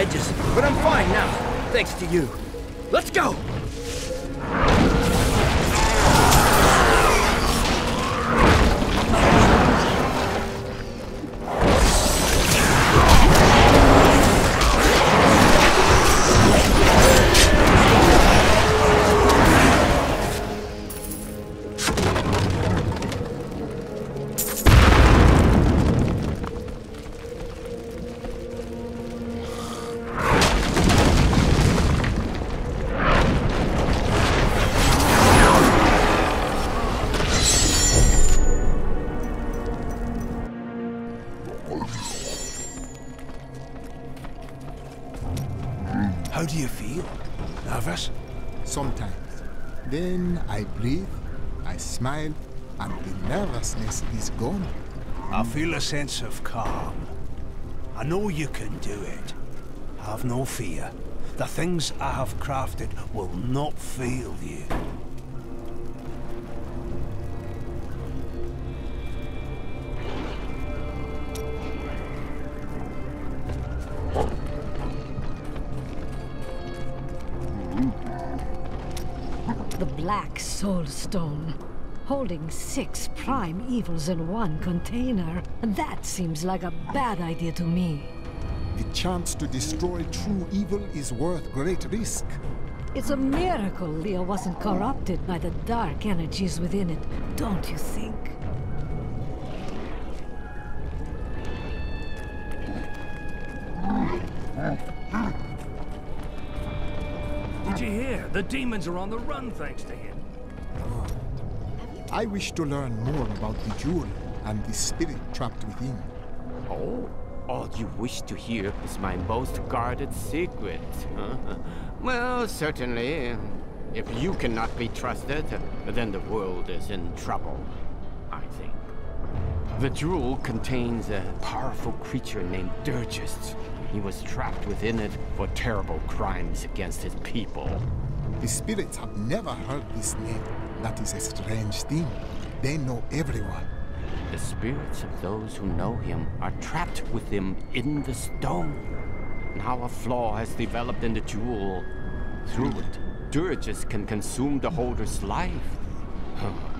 edges, but I'm fine now, thanks to you. Let's go! How do you feel? Nervous? Sometimes. Then I breathe, I smile, and the nervousness is gone. I feel a sense of calm. I know you can do it. Have no fear. The things I have crafted will not fail you. The Black Soul Stone. Holding 6 prime evils in one container. That seems like a bad idea to me. The chance to destroy true evil is worth great risk. It's a miracle Leo wasn't corrupted by the dark energies within it, don't you think? Did you hear? The demons are on the run thanks to him. I wish to learn more about the jewel and the spirit trapped within. Oh, all you wish to hear is my most guarded secret. Well, certainly. If you cannot be trusted, then the world is in trouble, I think. The jewel contains a powerful creature named Dirges. He was trapped within it for terrible crimes against his people. The spirits have never heard this name. That is a strange thing. They know everyone. The spirits of those who know him are trapped with him in the stone. Now a flaw has developed in the jewel. Through it, Dirges can consume the holder's life.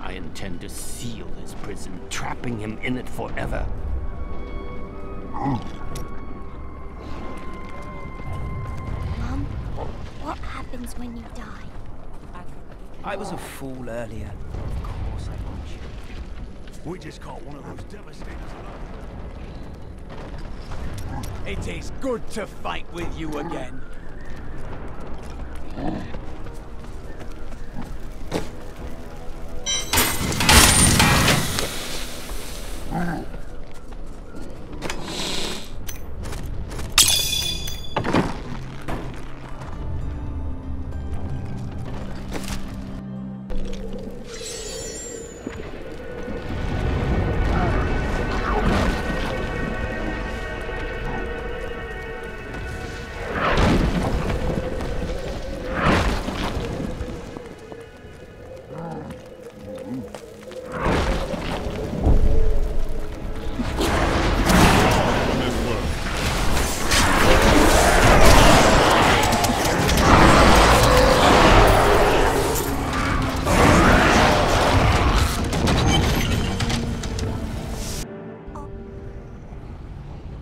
I intend to seal his prison, trapping him in it forever. Mom, what happens when you die? I was a fool earlier. Of course I want you. We just caught one of those devastators alive. It is good to fight with you again.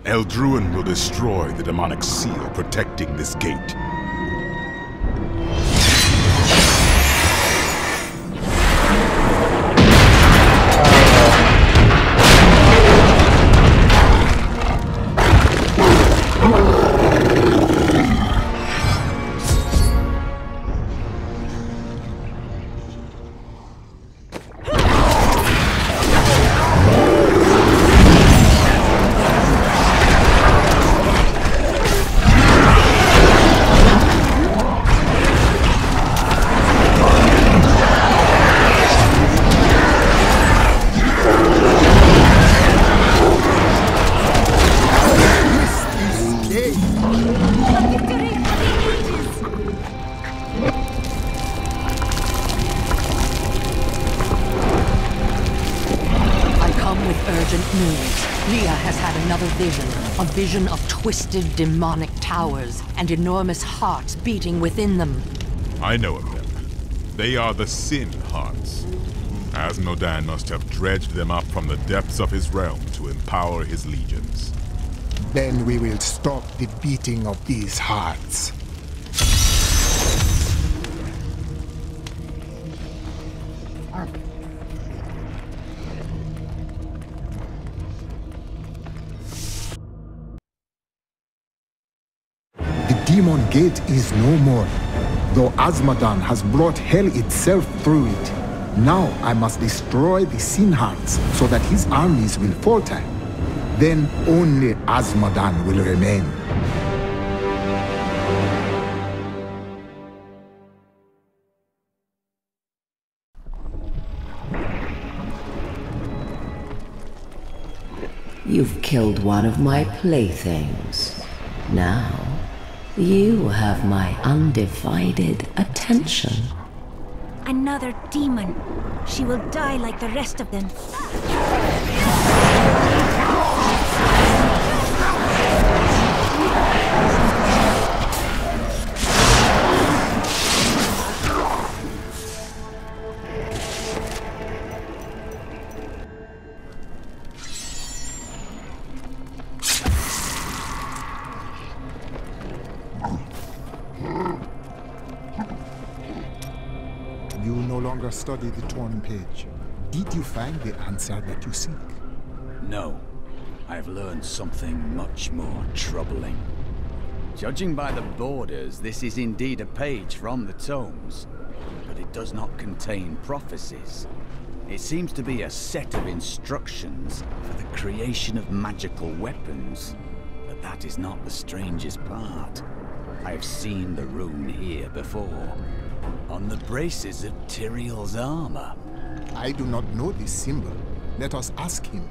Eldruin will destroy the demonic seal protecting this gate. urgent news. Leah has had another vision. A vision of twisted demonic towers and enormous hearts beating within them. I know of them. They are the Sin Hearts. Asmodan must have dredged them up from the depths of his realm to empower his legions. Then we will stop the beating of these hearts. The demon gate is no more, though Asmodan has brought hell itself through it. Now I must destroy the Sin Hearts so that his armies will falter. Then only Asmodan will remain. You've killed one of my playthings. Now, you have my undivided attention. Another demon. She will die like the rest of them. You no longer study the torn page. Did you find the answer that you seek? No. I've learned something much more troubling. Judging by the borders, this is indeed a page from the tomes, but it does not contain prophecies. It seems to be a set of instructions for the creation of magical weapons, but that is not the strangest part. I've seen the rune here before, on the braces of Tyrael's armor. I do not know this symbol. Let us ask him.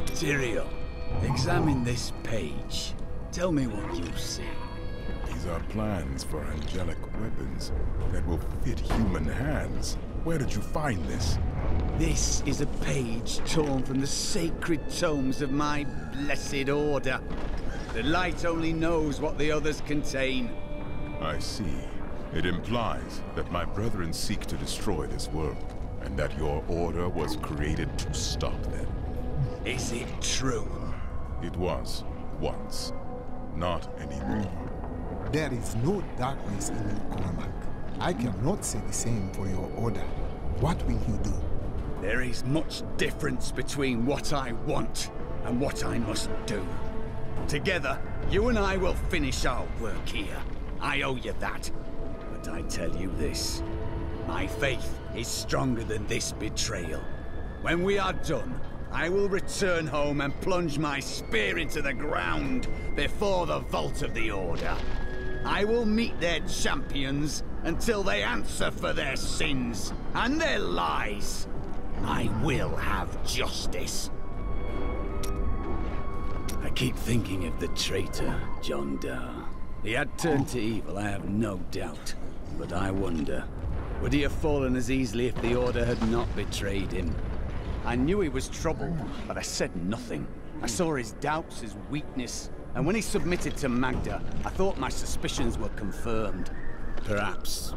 Tyrael, examine this page. Tell me what you see. These are plans for angelic weapons that will fit human hands. Where did you find this? This is a page torn from the sacred tomes of my blessed order. The light only knows what the others contain. I see. It implies that my brethren seek to destroy this world, and that your order was created to stop them. Is it true? It was, once. Not anymore. There is no darkness in you, Cormac. I cannot say the same for your order. What will you do? There is much difference between what I want and what I must do. Together, you and I will finish our work here. I owe you that. But I tell you this, my faith is stronger than this betrayal. When we are done, I will return home and plunge my spear into the ground before the vault of the Order. I will meet their champions until they answer for their sins and their lies. I will have justice. I keep thinking of the traitor, John Doe. He had turned to evil, I have no doubt. But I wonder, would he have fallen as easily if the Order had not betrayed him? I knew he was trouble, but I said nothing. I saw his doubts, his weakness, and when he submitted to Magda, I thought my suspicions were confirmed. Perhaps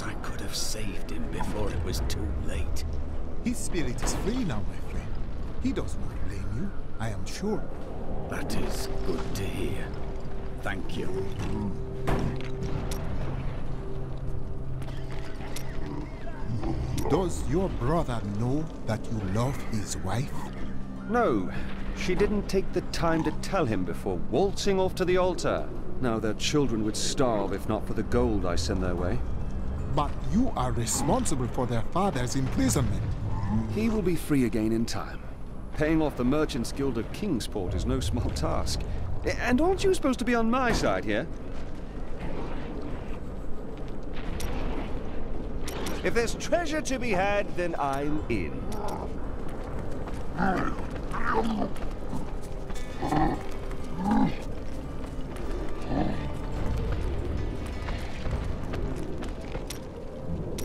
I could have saved him before it was too late. His spirit is free now, my friend. He does not blame you, I am sure. That is good to hear. Thank you. Does your brother know that you love his wife? No, she didn't take the time to tell him before waltzing off to the altar. Now their children would starve if not for the gold I send their way. But you are responsible for their father's imprisonment. He will be free again in time. Paying off the Merchants Guild of Kingsport is no small task. And aren't you supposed to be on my side here? If there's treasure to be had, then I'm in.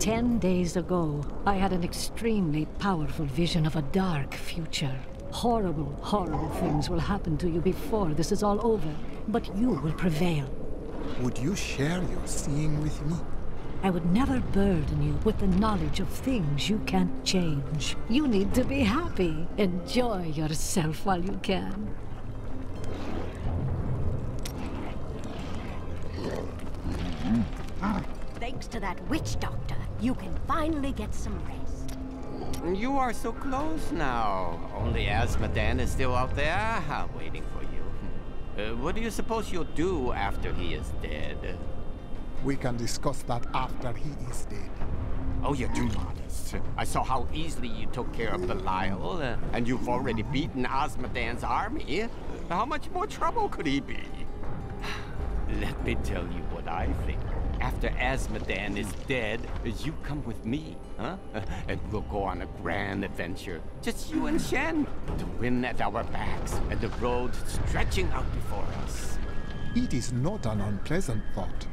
10 days ago, I had an extremely powerful vision of a dark future. Horrible, horrible things will happen to you before this is all over, but you will prevail. Would you share your seeing with me? I would never burden you with the knowledge of things you can't change. You need to be happy. Enjoy yourself while you can. Thanks to that witch doctor, you can finally get some rest. You are so close now. Only Azmodan is still out there, waiting for you. What do you suppose you'll do after he is dead? We can discuss that after he is dead. Oh, you're too modest. I saw how easily you took care of Belial, and you've already beaten Azmodan's army. How much more trouble could he be? Let me tell you what I think. After Azmodan is dead, you come with me, huh? And we'll go on a grand adventure. Just you and Shen. The wind at our backs, and the road stretching out before us. It is not an unpleasant thought.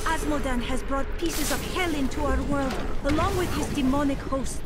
Azmodan has brought pieces of hell into our world, along with his demonic host.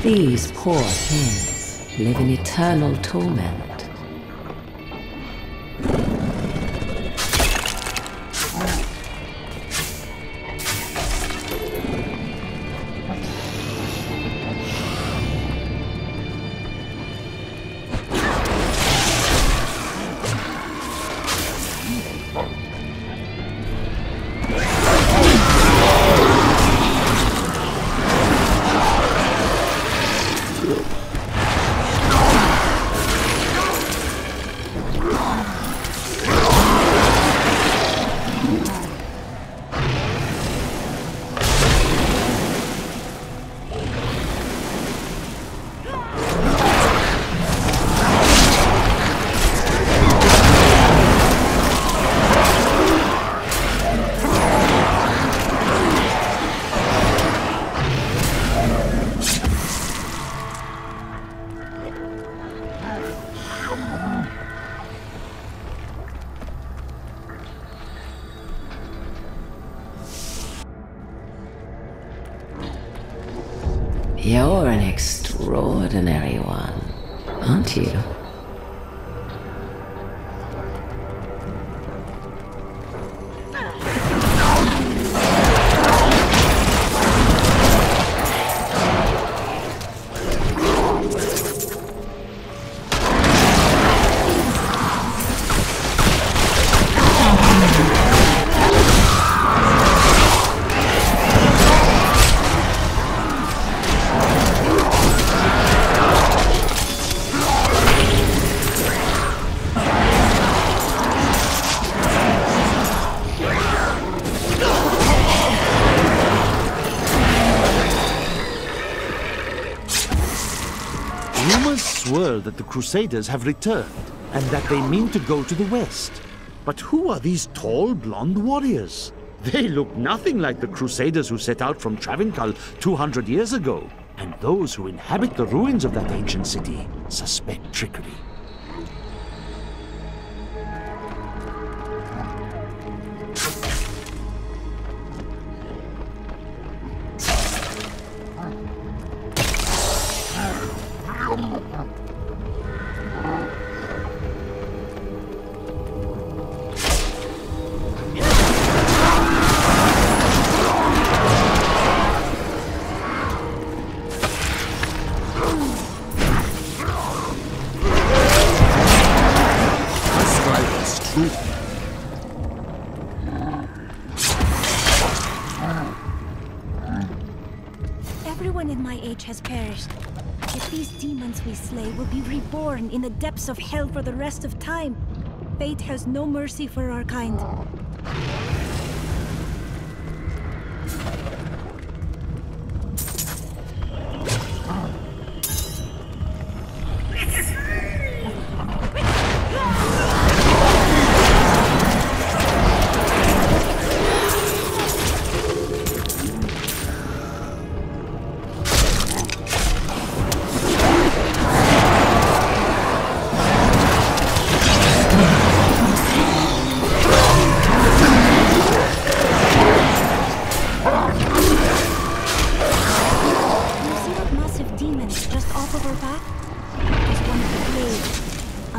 These poor things live in eternal torment. You're an extraordinary one, aren't you? That the Crusaders have returned, and that they mean to go to the west. But who are these tall, blonde warriors? They look nothing like the Crusaders who set out from Travincal 200 years ago. And those who inhabit the ruins of that ancient city suspect trickery. Everyone in my age has perished. Yet these demons we slay will be reborn in the depths of hell for the rest of time. Fate has no mercy for our kind.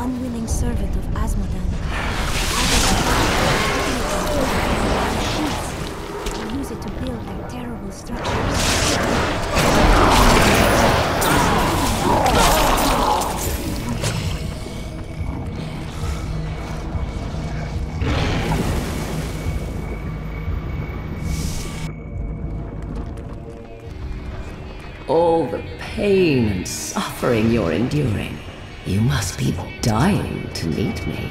unwilling servant of Asmodan. They use it to build their terrible structures. All the pain and suffering you're enduring. You must be dying to meet me.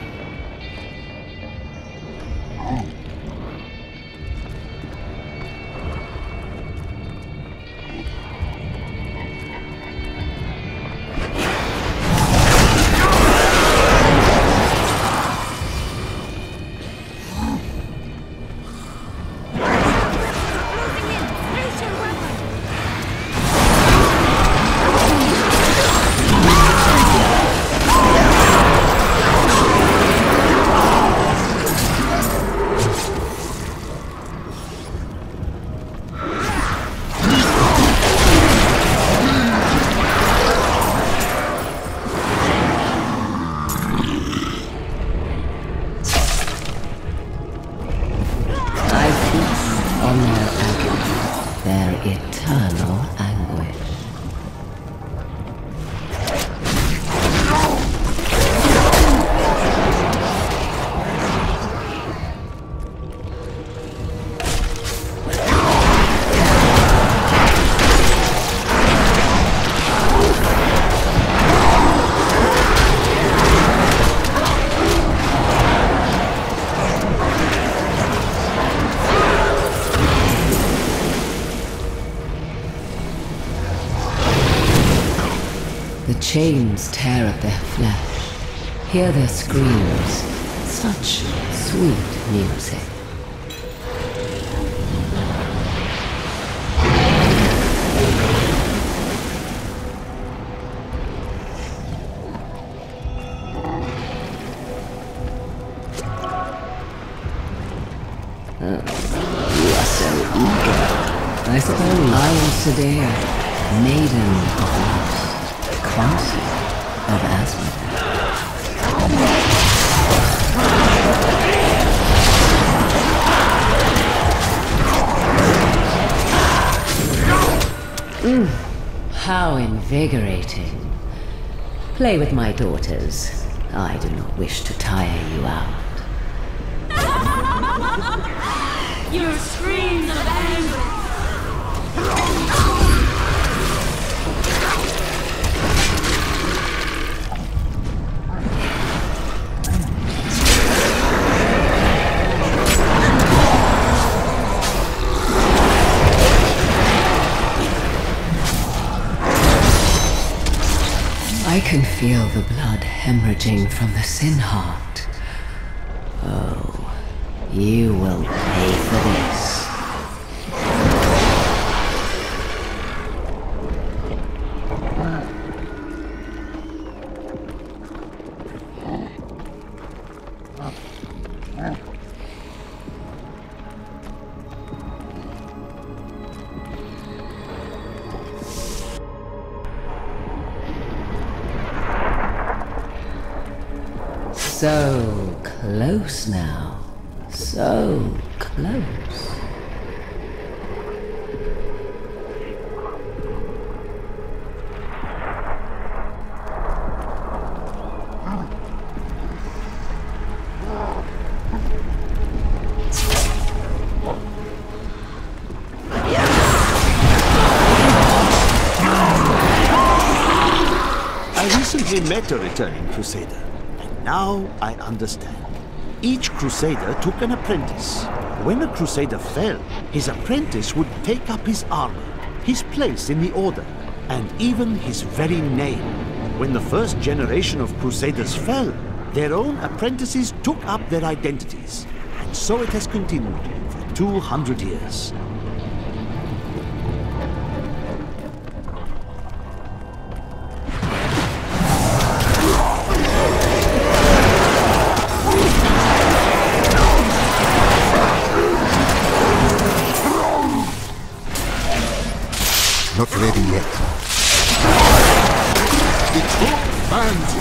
Chains tear at their flesh. Hear their screams. Such sweet music. You are so eager. I suppose I am Sadea, maiden of lust. Consort of Asmodan. How invigorating. Play with my daughters. I do not wish to tire you out. Your screams of anger. I can feel the blood hemorrhaging from the sin heart. Oh, you will pay for this. So close now. So close. I recently met a returning Crusader. Now I understand. Each Crusader took an apprentice. When a Crusader fell, his apprentice would take up his armor, his place in the Order, and even his very name. When the first generation of Crusaders fell, their own apprentices took up their identities. And so it has continued for 200 years. Not ready yet. The troop bands.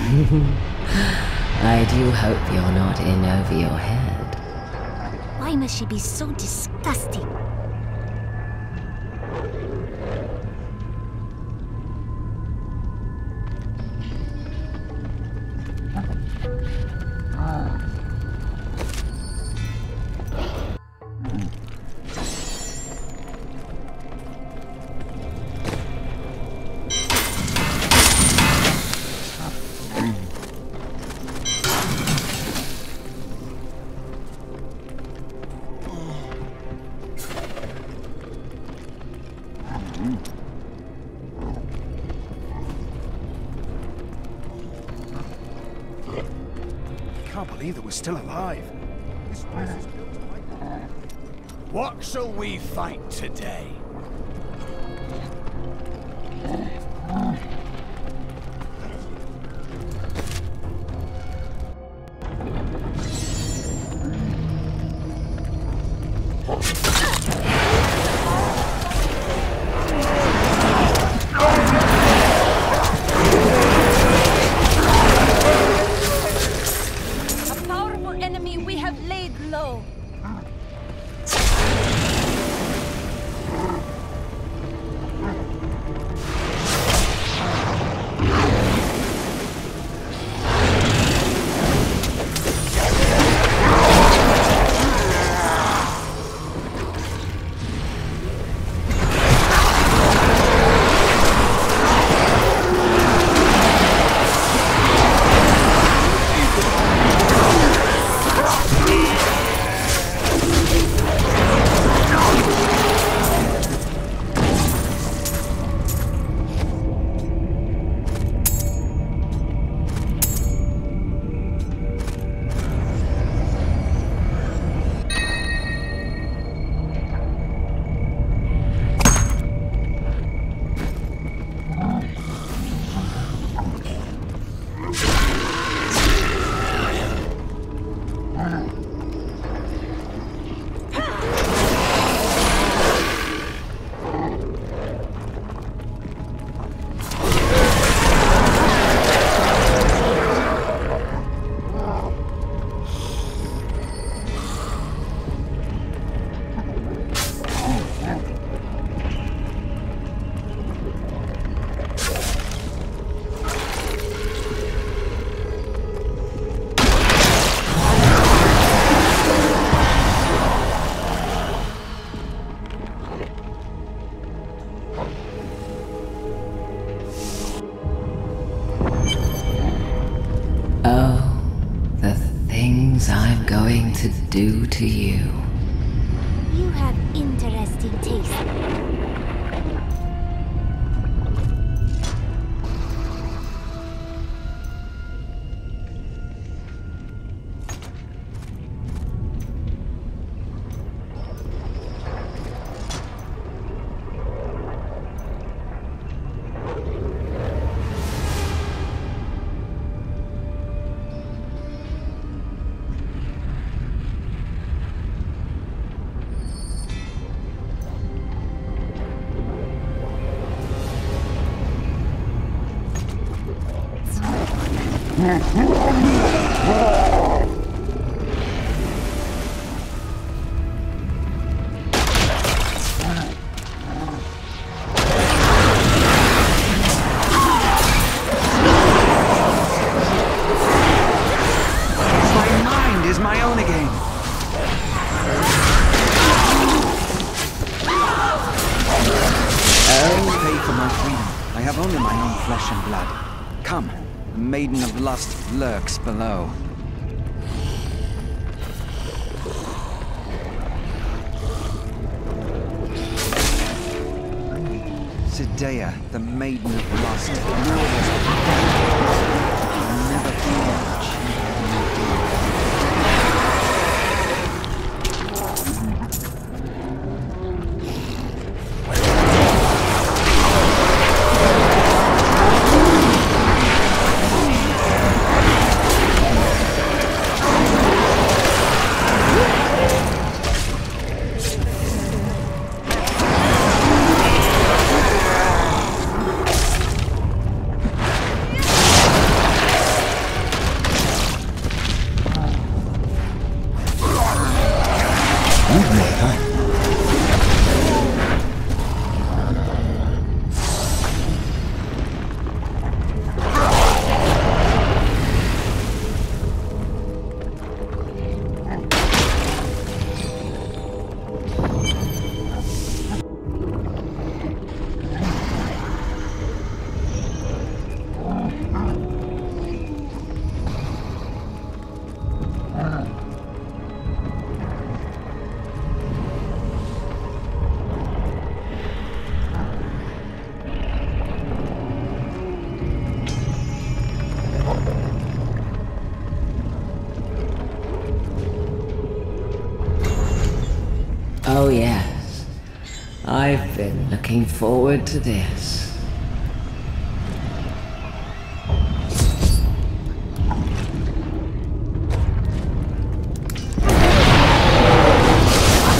I do hope you're not in over your head. Why must she be so disgusting? I can't believe that we're still alive. This place is built like... What shall we fight today? I'm going to do to you. You have interesting taste. Maiden of Lust lurks below. Sidea, the Maiden of Lust, lures I'll never feel much. Looking forward to this.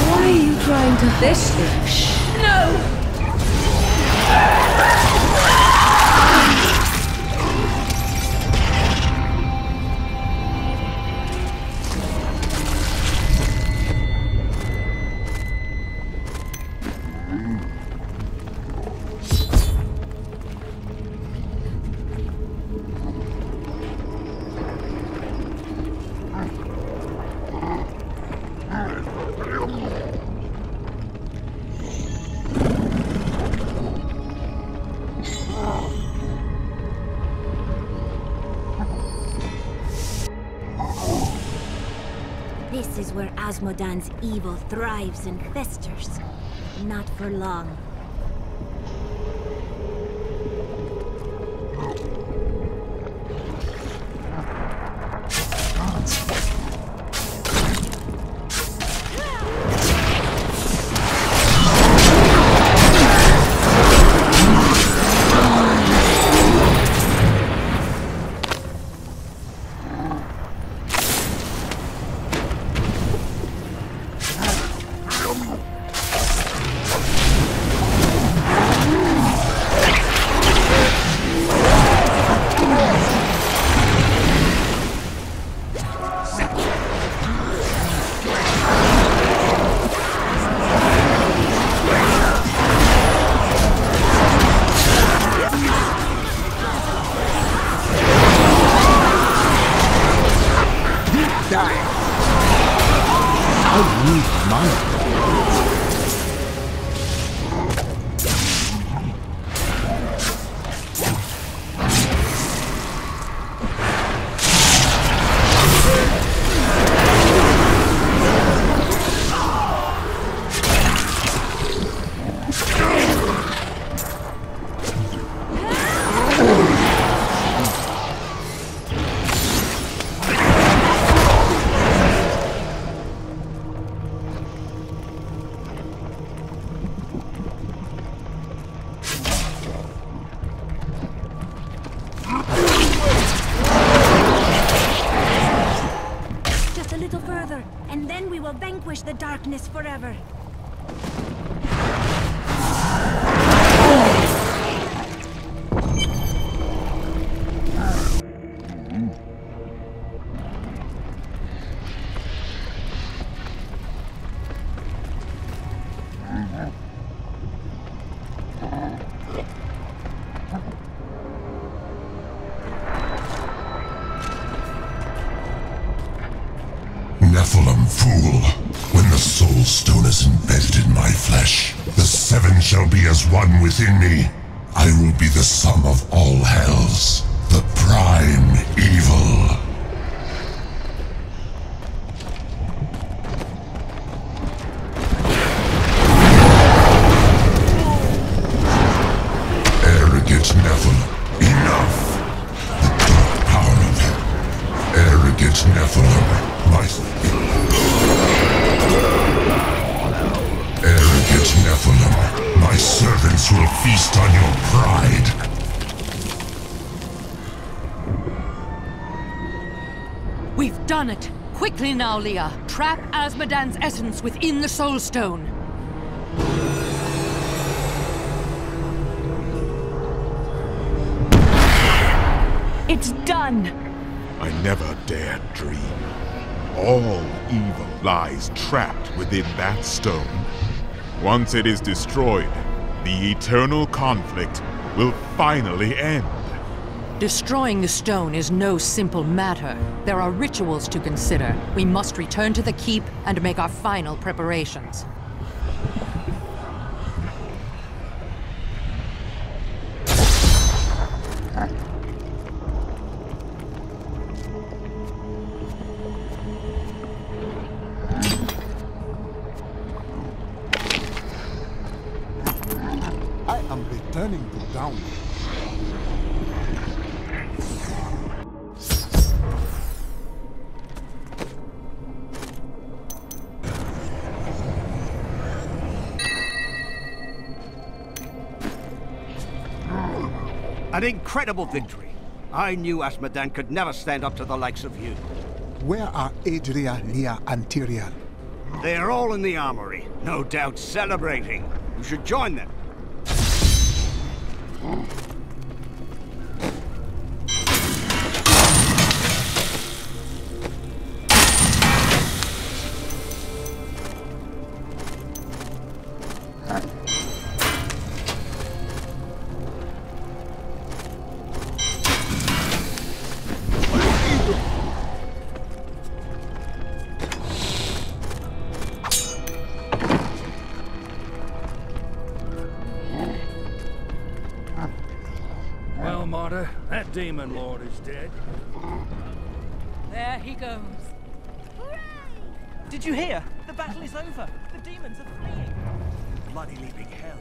Why are you trying to... This is... No! This is where Asmodan's evil thrives and festers. Not for long. The darkness forever. Nephilim, fool. When the soul stone is embedded in my flesh, the seven shall be as one within me. I will be the sum of all hells, the prime evil. Arrogant Nephilim, enough! The dark power of hell. Arrogant Nephilim, Arrogant Nephilim, my servants will feast on your pride. We've done it! Quickly now, Leah! Trap Asmodan's essence within the Soul Stone! It's done! I never dared dream. All evil lies trapped within that stone. Once it is destroyed, the eternal conflict will finally end. Destroying the stone is no simple matter. There are rituals to consider. We must return to the keep and make our final preparations. I am returning to town. An incredible victory. I knew Asmodan could never stand up to the likes of you. Where are Adria, Leah, and Tyriel? They are all in the armory, no doubt celebrating. You should join them. Well, Martyr, that demon lord is dead. There he goes. Did you hear? The battle is over. The demons are fleeing. Bloody leaving hell.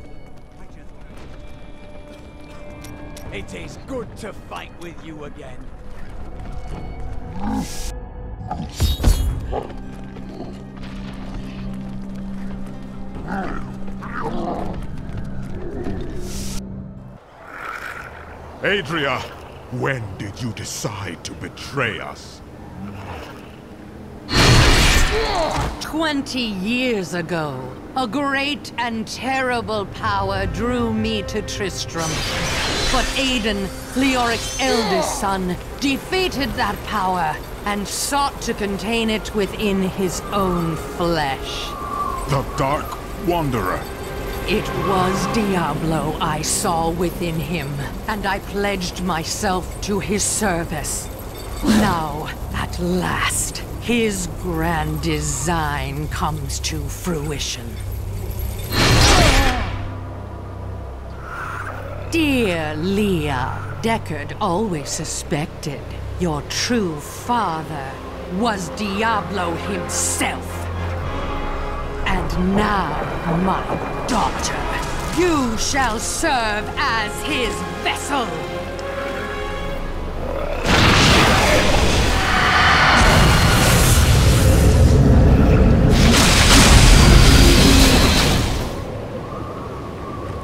It is good to fight with you again. Adria, when did you decide to betray us? 20 years ago, a great and terrible power drew me to Tristram. But Aiden, Leoric's eldest son, defeated that power and sought to contain it within his own flesh. The Dark Wanderer. It was Diablo I saw within him, and I pledged myself to his service. Now, at last, his grand design comes to fruition. Dear Leah, Deckard always suspected your true father was Diablo himself. And now, my daughter, you shall serve as his vessel.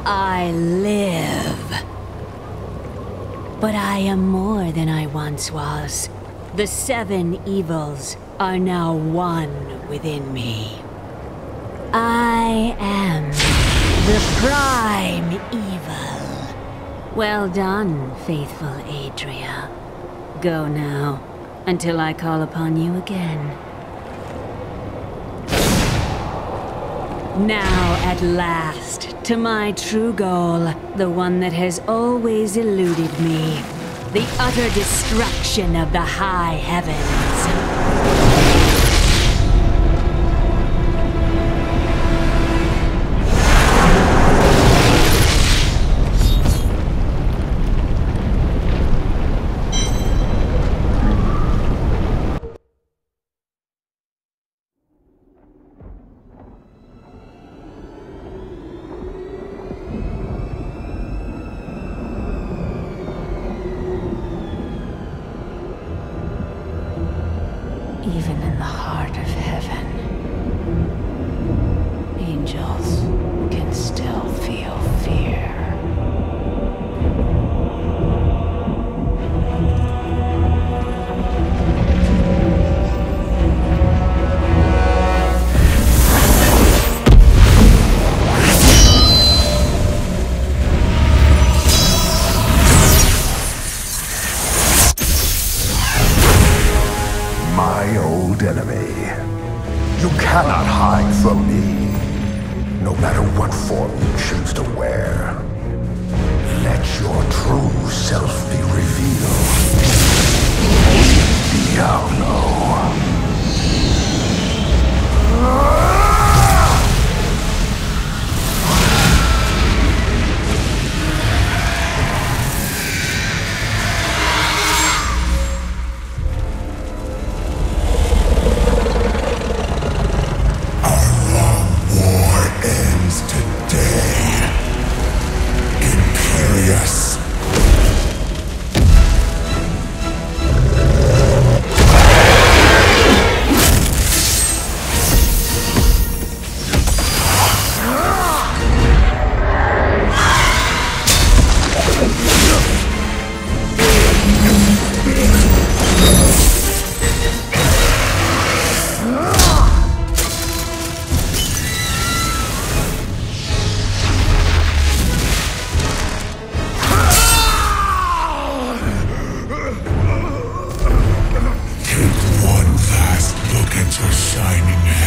I live. But I am more than I once was. The 7 evils are now one within me. I am the prime evil. Well done, faithful Adria. Go now, until I call upon you again. Now, at last, to my true goal, the one that has always eluded me. The utter destruction of the high heavens. Even in the heart of heaven, angels can still feel fear. My old enemy. You cannot hide from me, no matter what form you choose to wear. Let your true self be revealed. Diablo. Yes. shining